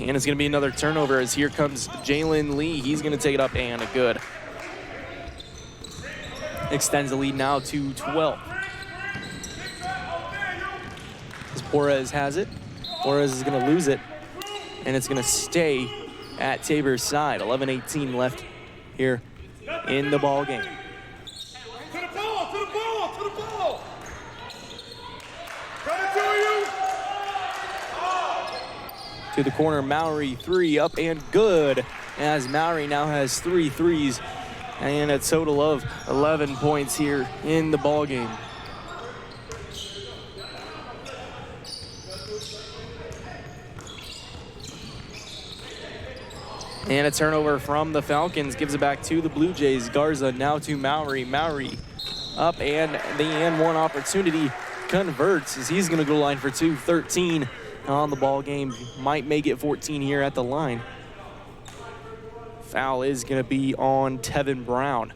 And it's gonna be another turnover, as here comes Jalen Lee. He's gonna take it up and a good. Extends the lead now to 12. As Juarez has it. Juarez is gonna lose it, and it's gonna stay at Tabor's side. 11:18 left here in the ball game. To the ball, to the ball, to the ball. Coming to you. To the corner, Mowry, three, up and good. As Mowry now has 3 threes and a total of 11 points here in the ball game. And a turnover from the Falcons gives it back to the Blue Jays. Garza now to Mowry. Mowry up, and the and one opportunity converts, as he's gonna go line for 2. 13 on the ball game. Might make it 14 here at the line. Foul is gonna be on Tevin Brown.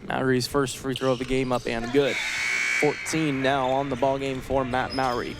Mowry's first free throw of the game, up and good. 14 now on the ball game for Matt Mowry.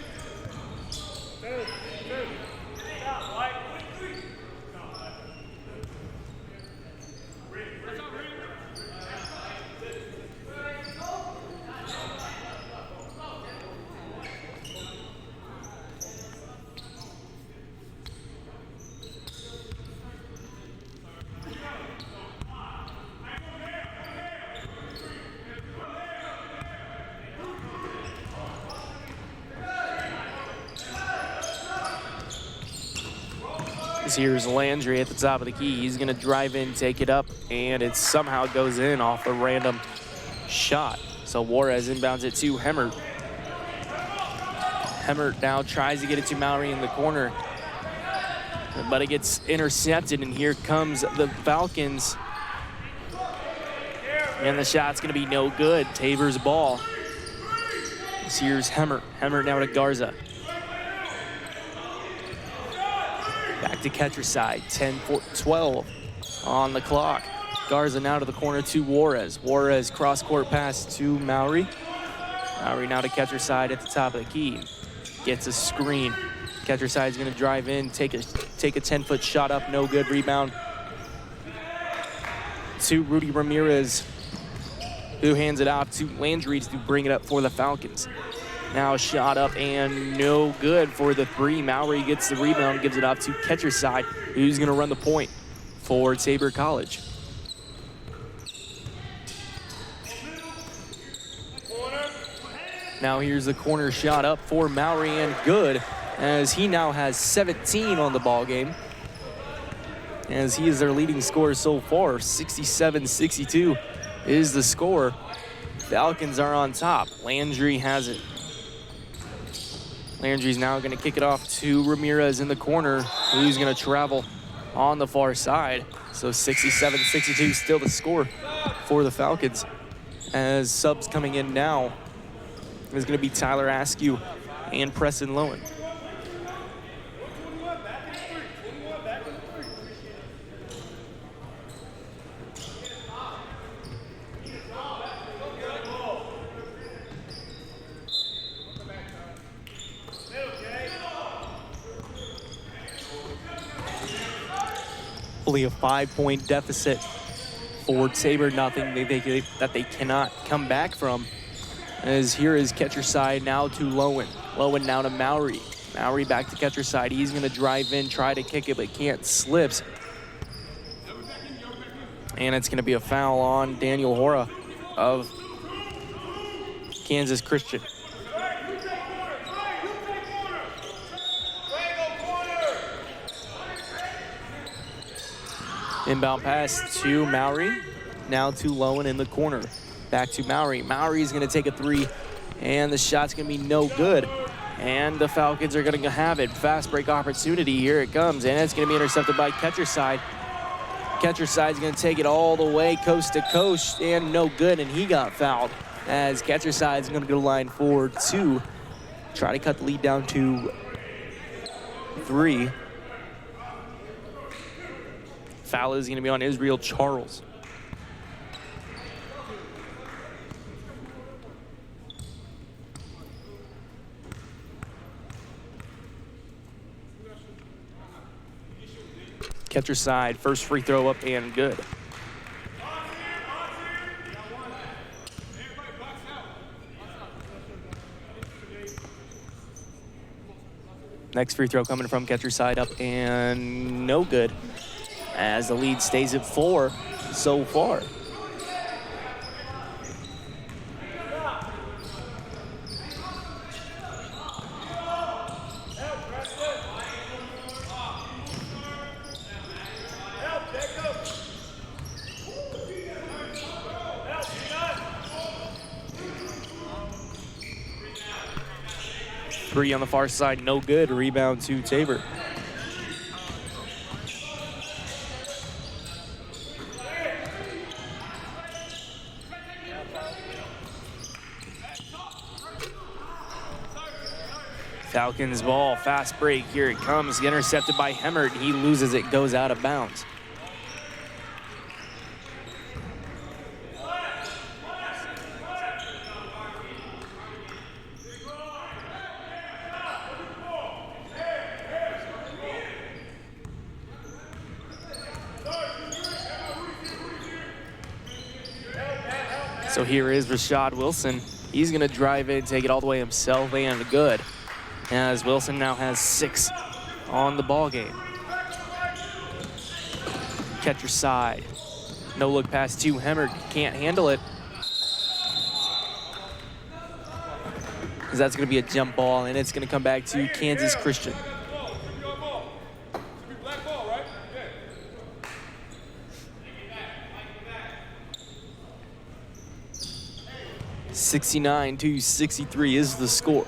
Here's Landry at the top of the key. He's gonna drive in, take it up, and it somehow goes in off a random shot. So Juarez inbounds it to Hemmert. Hemmert now tries to get it to Mowry in the corner, but it gets intercepted, and here comes the Falcons. And the shot's gonna be no good. Tabor's ball. Here's Hemmert. Hemmert now to Garza. Back to catcher side, 10-12 on the clock. Garza now to the corner to Juarez. Juarez cross-court pass to Mowry. Mowry now to catcher side at the top of the key. Gets a screen. Catcher side's gonna drive in, take a 10-foot shot up, no good. Rebound to Rudy Ramirez, who hands it off to Landry to bring it up for the Falcons. Now shot up and no good for the 3. Mowry gets the rebound, gives it off to catcher side, who's gonna run the point for Tabor College. Now here's the corner shot up for Mowry and good, as he now has 17 on the ball game, as he is their leading scorer so far. 67-62 is the score. Falcons are on top. Landry has it. Landry's now going to kick it off to Ramirez in the corner, who's going to travel on the far side. So 67-62 still the score for the Falcons. As subs coming in now is going to be Tyler Askew and Preston Lowen. Only a 5-point deficit for Tabor, nothing that they cannot come back from. As here is catcher side now to Lowen. Lowen now to Mowry. Mowry back to catcher side. He's gonna drive in, try to kick it, but can't, slips. And it's gonna be a foul on Daniel Hora of Kansas Christian. Inbound pass to Mowry. now to Lowen in the corner. Back to Mowry. Mowry's gonna take a three, and the shot's gonna be no good. And the Falcons are gonna have it. Fast break opportunity, here it comes, and it's gonna be intercepted by Ketcherside. Ketcherside's gonna take it all the way coast to coast, and no good, and he got fouled. As Ketcherside's gonna go to line for two. Try to cut the lead down to 3. Foul is gonna be on Israel Charles. Ketcherside, first free throw up and good. Next free throw coming from Ketcherside, up and no good, as the lead stays at 4 so far. Three on the far side, no good. Rebound to Tabor. Falcons ball, fast break, here it comes. Intercepted by Hemmert, he loses it, goes out of bounds. So here is Rashad Wilson. He's gonna drive in, take it all the way himself, and good. As Wilson now has 6 on the ball game. Ketcherside. No look pass to Hemmert, can't handle it. Because that's gonna be a jump ball, and it's gonna come back to Kansas Christian. 69-63 is the score.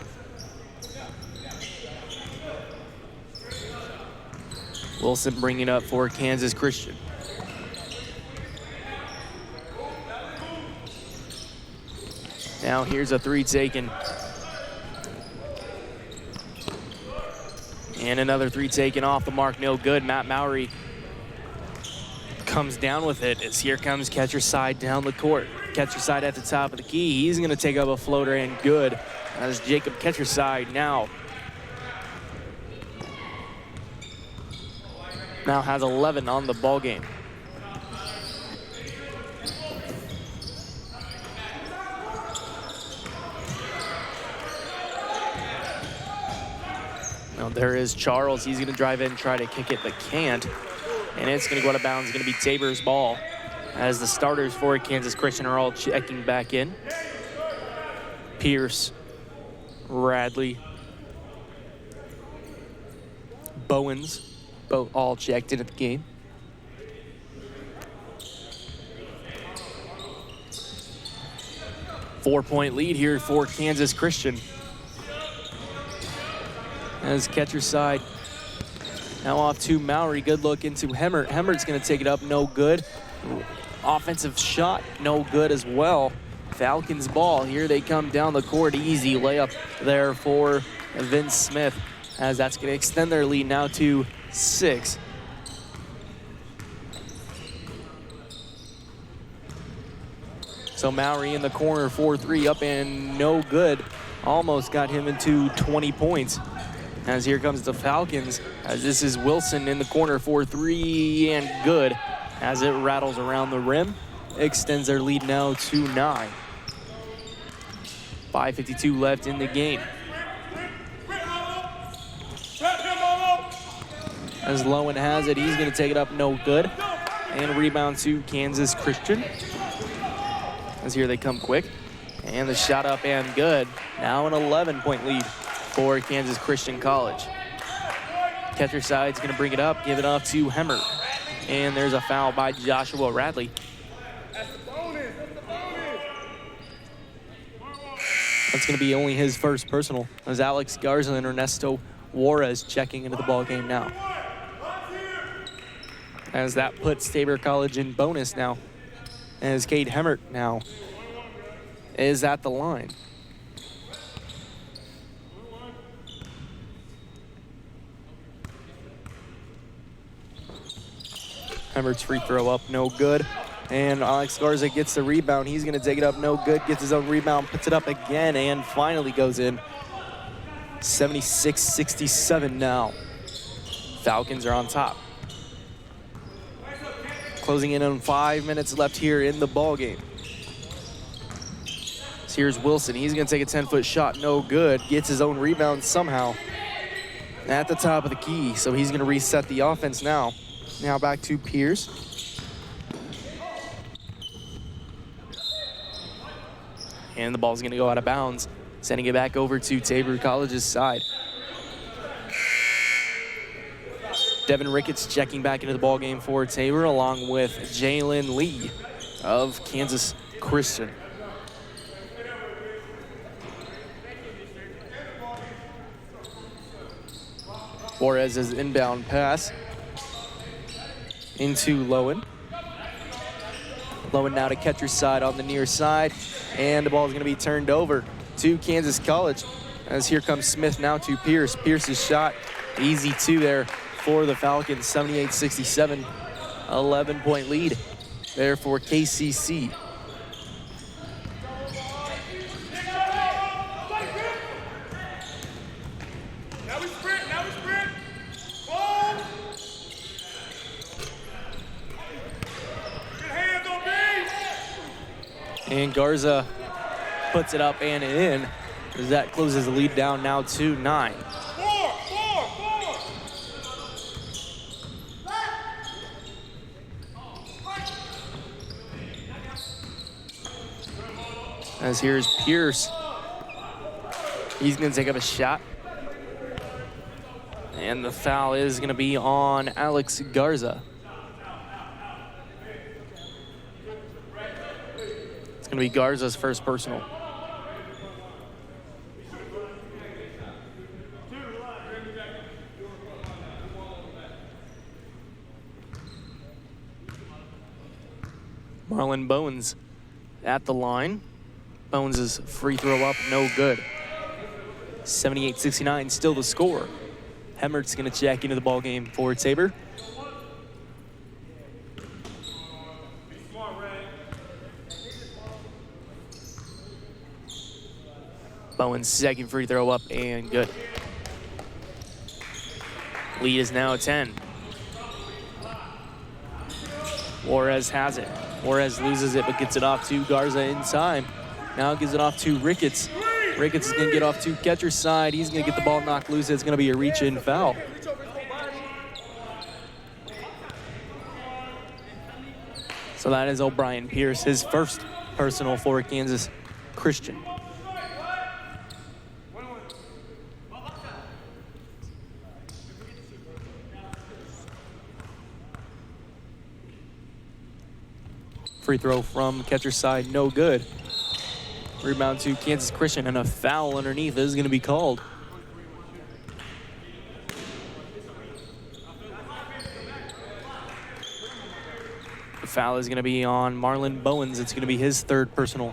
Wilson bringing up for Kansas Christian. Now here's a three taken. And another three taken off the mark, no good. Matt Mowry comes down with it as here comes Ketcherside down the court. Ketcherside at the top of the key. He's gonna take up a floater and good. As Jacob Ketcherside now has 11 on the ball game. Now there is Charles. He's gonna drive in, try to kick it, but can't. And it's gonna go out of bounds. It's gonna be Tabor's ball, as the starters for Kansas Christian are all checking back in. Pierce, Radley, Bowens, both all checked in at the game. Four-point lead here for Kansas Christian. As Ketcherside now off to Mowry. Good look into Hemmert. Hemmert's gonna take it up, no good. Offensive shot, no good as well. Falcons ball, here they come down the court. Easy layup there for Vince Smith, as that's gonna extend their lead now to 6. So Mowry in the corner, 4-3 up and no good. Almost got him into 20 points. As here comes the Falcons, as this is Wilson in the corner, 4-3 and good. As it rattles around the rim, extends their lead now to 9. 5:52 left in the game. As Lowen has it, he's gonna take it up, no good. And rebound to Kansas Christian. As here they come quick. And the shot up and good. Now an 11-point lead for Kansas Christian College. Ketcherside's gonna bring it up, give it off to Hemmert. And there's a foul by Joshua Radley. That's going to be only his first personal, as Alex Garza and Ernesto Juarez checking into the ball game now. As that puts Tabor College in bonus now, as Cade Hemmert now is at the line. Hemmert's free throw up, no good. And Alex Garza gets the rebound. He's gonna take it up, no good. Gets his own rebound, puts it up again, and finally goes in. 76-67 now. Falcons are on top. Closing in on 5 minutes left here in the ball game. So here's Wilson. He's gonna take a 10-foot shot, no good. Gets his own rebound somehow at the top of the key. So he's gonna reset the offense now. Now back to Pierce. And the ball's gonna go out of bounds, sending it back over to Tabor College's side. Devin Ricketts checking back into the ball game for Tabor, along with Jalen Lee of Kansas Christian. Juarez's inbound pass into Lowen. Lowen now to catcher's side on the near side, and the ball is going to be turned over to Kansas College, as here comes Smith now to Pierce. Pierce's shot, easy two there for the Falcons. 78-67, 11-point lead there for KCC. And Garza puts it up and in, as that closes the lead down now to 9. As here's Pierce. He's going to take up a shot. And the foul is going to be on Alex Garza. It's going to be Garza's first personal. Marlon Bones at the line. Bones' free throw up, no good. 78-69, still the score. Hemmert's going to check into the ball game for Tabor. Bowen's second free throw up and good. Lead is now 10. Juarez has it. Juarez loses it but gets it off to Garza in time. Now gives it off to Ricketts. Ricketts is going to get off to catcher's side. He's going to get the ball knocked loose. It's going to be a reach-in foul. So that is O'Brien Pierce, his first personal for Kansas Christian. Free throw from catcher's side, no good. Rebound to Kansas Christian, and a foul underneath is going to be called. The foul is going to be on Marlon Bowens. It's going to be his third personal.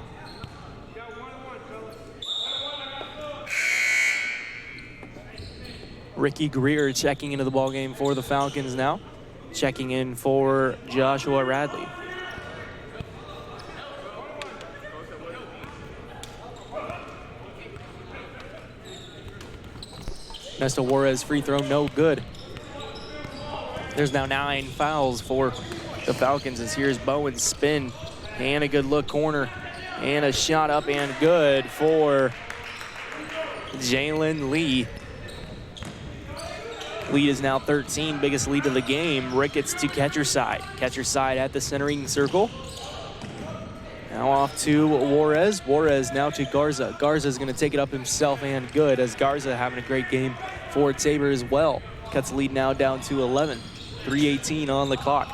Ricky Greer checking into the ballgame for the Falcons now. Checking in for Joshua Radley. Ernesto Juarez free throw, no good. There's now 9 fouls for the Falcons, as here's Bowen's spin and a good look corner and a shot up and good for Jalen Lee. Lead is now 13, biggest lead of the game. Ricketts to catcher's side. Catcher's side at the centering circle. Now off to Juarez. Juarez now to Garza. Garza's going to take it up himself and good, as Garza having a great game for Tabor as well. Cuts the lead now down to 11. 3:18 on the clock.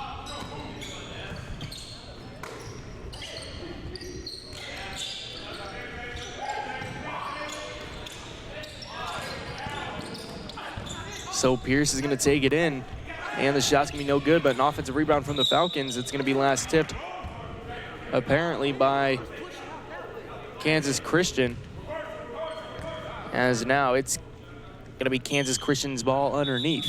So Pierce is going to take it in, and the shot's going to be no good, but an offensive rebound from the Falcons. It's going to be last tipped, apparently, by Kansas Christian, as now it's going to be Kansas Christian's ball underneath.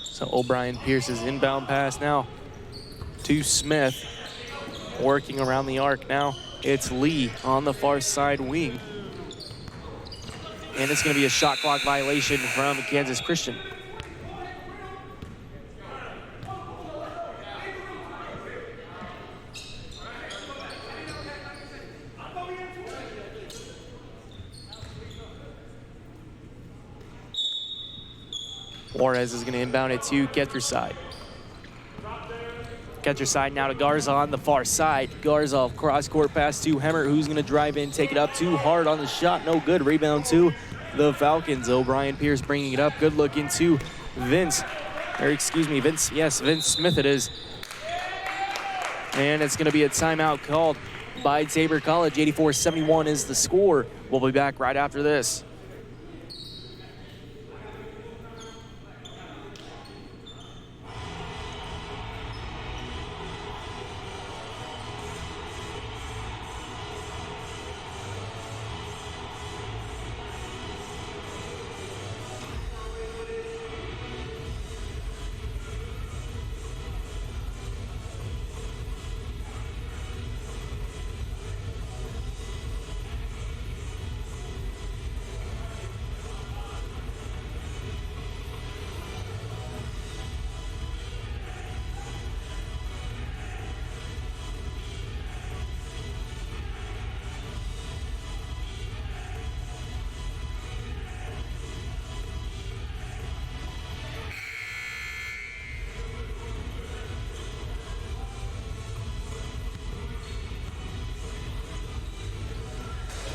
So O'Brien Pierce's inbound pass now to Smith, working around the arc now. It's Lee on the far side wing. And it's going to be a shot clock violation from Kansas Christian. Juarez is going to inbound it to Catcher side. Catcher side now to Garza on the far side. Garza cross court pass to Hemmert, who's going to drive in, take it up too hard on the shot. No good. Rebound to the Falcons. O'Brien Pierce bringing it up. Good look into Vince. Yes, Vince Smith it is. And it's going to be a timeout called by Tabor College. 84-71 is the score. We'll be back right after this.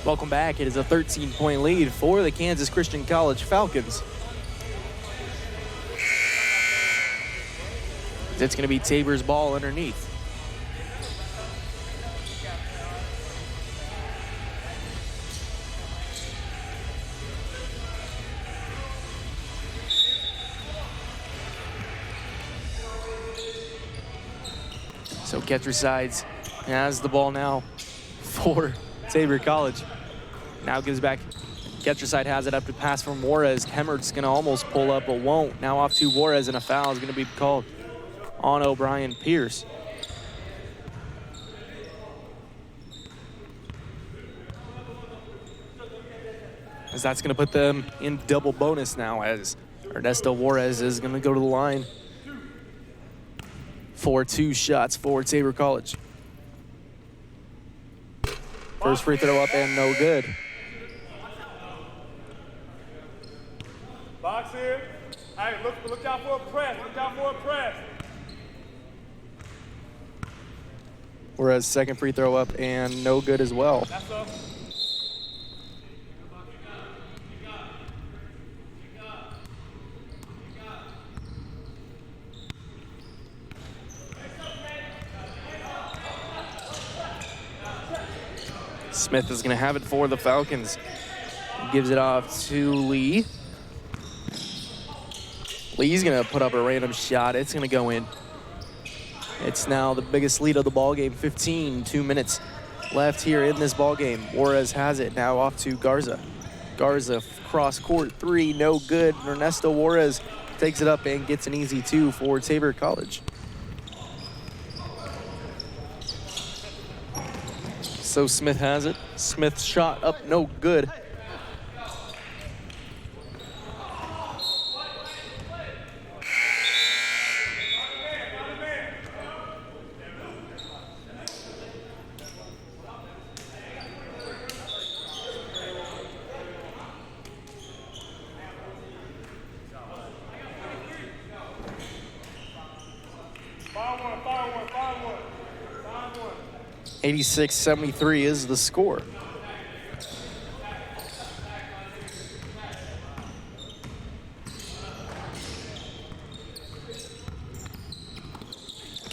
Welcome back. It is a 13-point lead for the Kansas Christian College Falcons. It's going to be Tabor's ball underneath. So Catcher sides has the ball now for Tabor College. Now gives back. Catcher side has it up to pass from Juarez. Hemmert's going to almost pull up, but won't. Now off to Juarez, and a foul is going to be called on O'Brien Pierce. As that's going to put them in double bonus now, as Ernesto Juarez is going to go to the line for 2 shots for Tabor College. First free throw up and no good. Box here. Hey, look out for a press. Look out for a press. Whereas second free throw up and no good as well. That's up. Smith is going to have it for the Falcons. Gives it off to Lee. Lee's going to put up a random shot. It's going to go in. It's now the biggest lead of the ball game. 2 minutes left here in this ball game. Juarez has it now off to Garza. Garza cross court 3, no good. Ernesto Juarez takes it up and gets an easy 2 for Tabor College. So Smith has it. Smith's shot up, no good. Fire one. 86-73 is the score.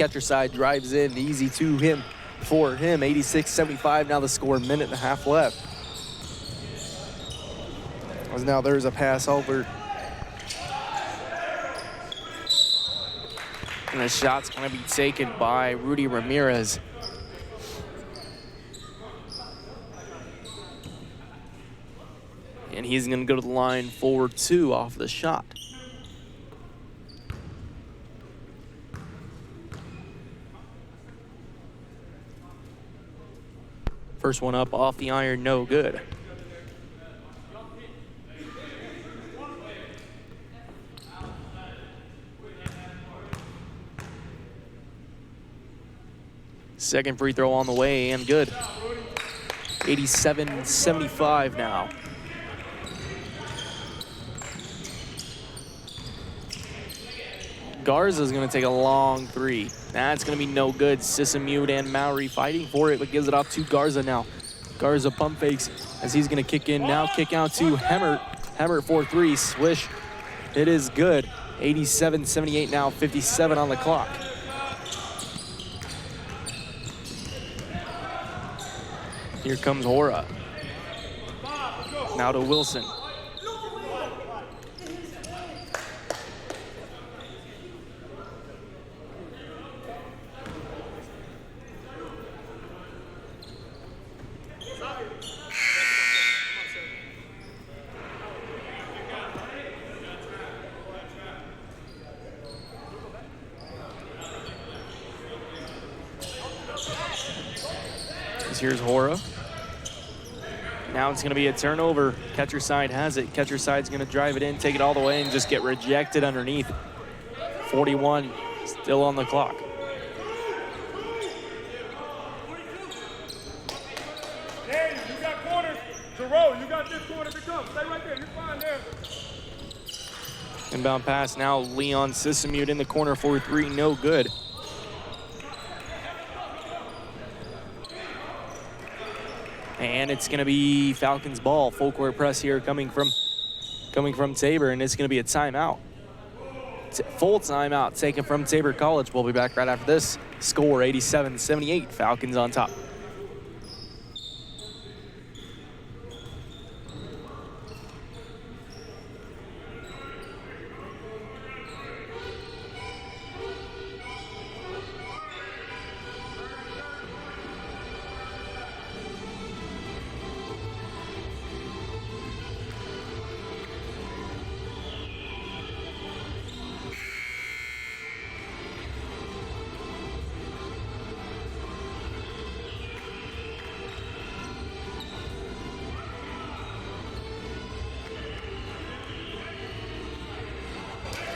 catcher side drives in, easy to him for him. 86-75 now the score, minute and a half left. As now there's a pass over. And the shot's gonna be taken by Rudy Ramirez. And he's gonna go to the line for 2 off the shot. First one up off the iron, no good. Second free throw on the way and good. 87-75 now. Garza's gonna take a long 3. That's gonna be no good. Sissamute and Mowry fighting for it, but gives it off to Garza now. Garza pump fakes as he's gonna kick in now. Kick out to Hemmert. Hemmert for 3, swish. It is good. 87-78 now, 57 on the clock. Here comes Hora. Now to Wilson. Here's Hora. Now it's going to be a turnover. Catcher side has it. Catcher side's going to drive it in, take it all the way, and just get rejected underneath. 41 still on the clock. Hey, you got corners. Jerome, you got this corner to come. Stay right there. You're fine there. Inbound pass now. Leon Sissamute in the corner for 3. No good. And it's going to be Falcons ball. Full court press here coming from Tabor, and it's going to be a timeout. Full timeout taken from Tabor College. We'll be back right after this. Score 87-78. Falcons on top.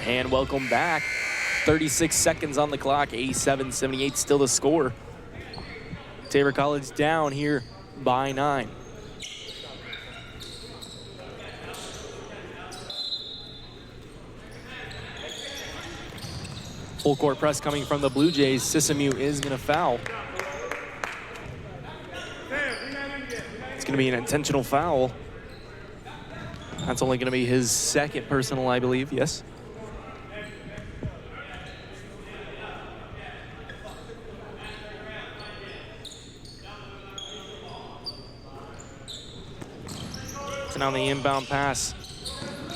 And welcome back. 36 seconds on the clock, 87-78 still the score. Tabor College down here by 9. Full court press coming from the Blue Jays. Sissamute is gonna foul. It's gonna be an intentional foul. That's only gonna be his second personal, I believe, yes. And on the inbound pass,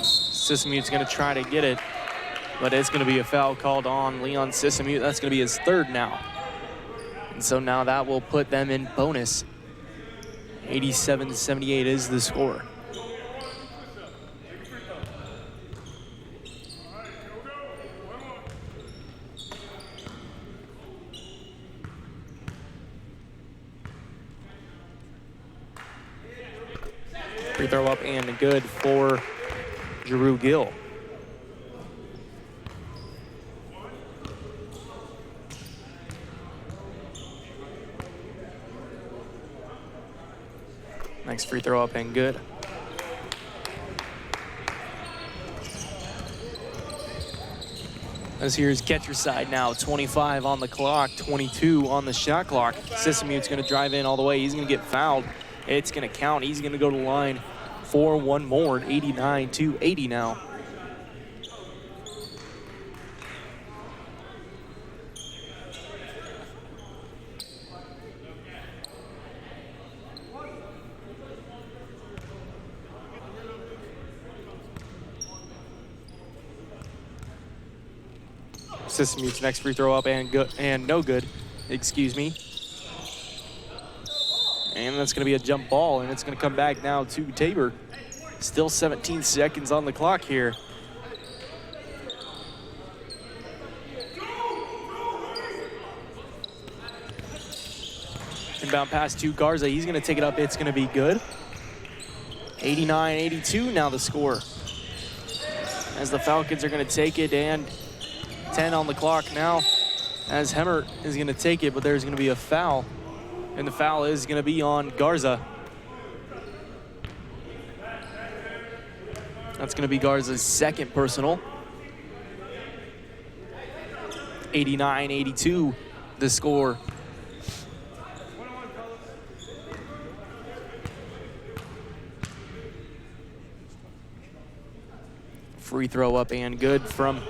Sissamute's gonna try to get it, but it's gonna be a foul called on Leon Sissamute. That's gonna be his 3rd now. And so now that will put them in bonus. 87-78 is the score. Free throw up and good for Drew Gill. Next free throw up and good. As here's catcher side now, 25 on the clock, 22 on the shot clock. Sissamute's gonna drive in all the way. He's gonna get fouled. It's gonna count. He's gonna go to the line for one more, 89-80 now. Sissemute's next free throw up and no good, excuse me. And that's gonna be a jump ball, and it's gonna come back now to Tabor. Still 17 seconds on the clock here. Inbound pass to Garza, he's gonna take it up, it's gonna be good. 89-82 now the score. As the Falcons are gonna take it, and 10 on the clock now as Hemmert is gonna take it, but there's gonna be a foul. And the foul is gonna be on Garza. That's gonna be Garza's second personal. 89-82 the score. Free throw up and good from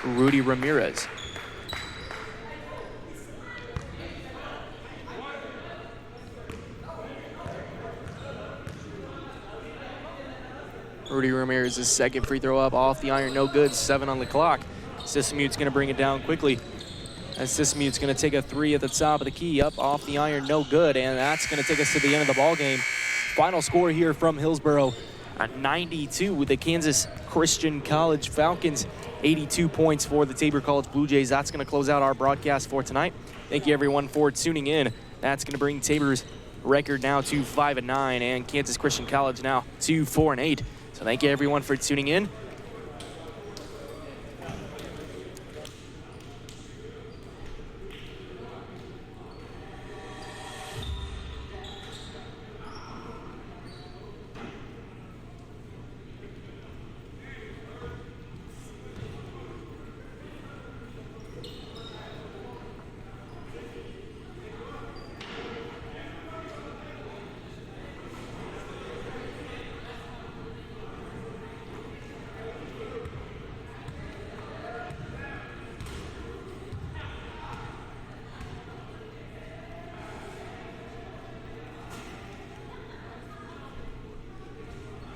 Rudy Ramirez. Rudy Ramirez's second free throw up off the iron, no good, 7 on the clock. Sissemute's gonna bring it down quickly. As Sissemute's gonna take a 3 at the top of the key, up off the iron, no good, and that's gonna take us to the end of the ball game. Final score here from Hillsboro at 92 with the Kansas Christian College Falcons. 82 points for the Tabor College Blue Jays. That's gonna close out our broadcast for tonight. Thank you everyone for tuning in. That's gonna bring Tabor's record now to 5-9 and Kansas Christian College now to 4-8. So thank you everyone for tuning in.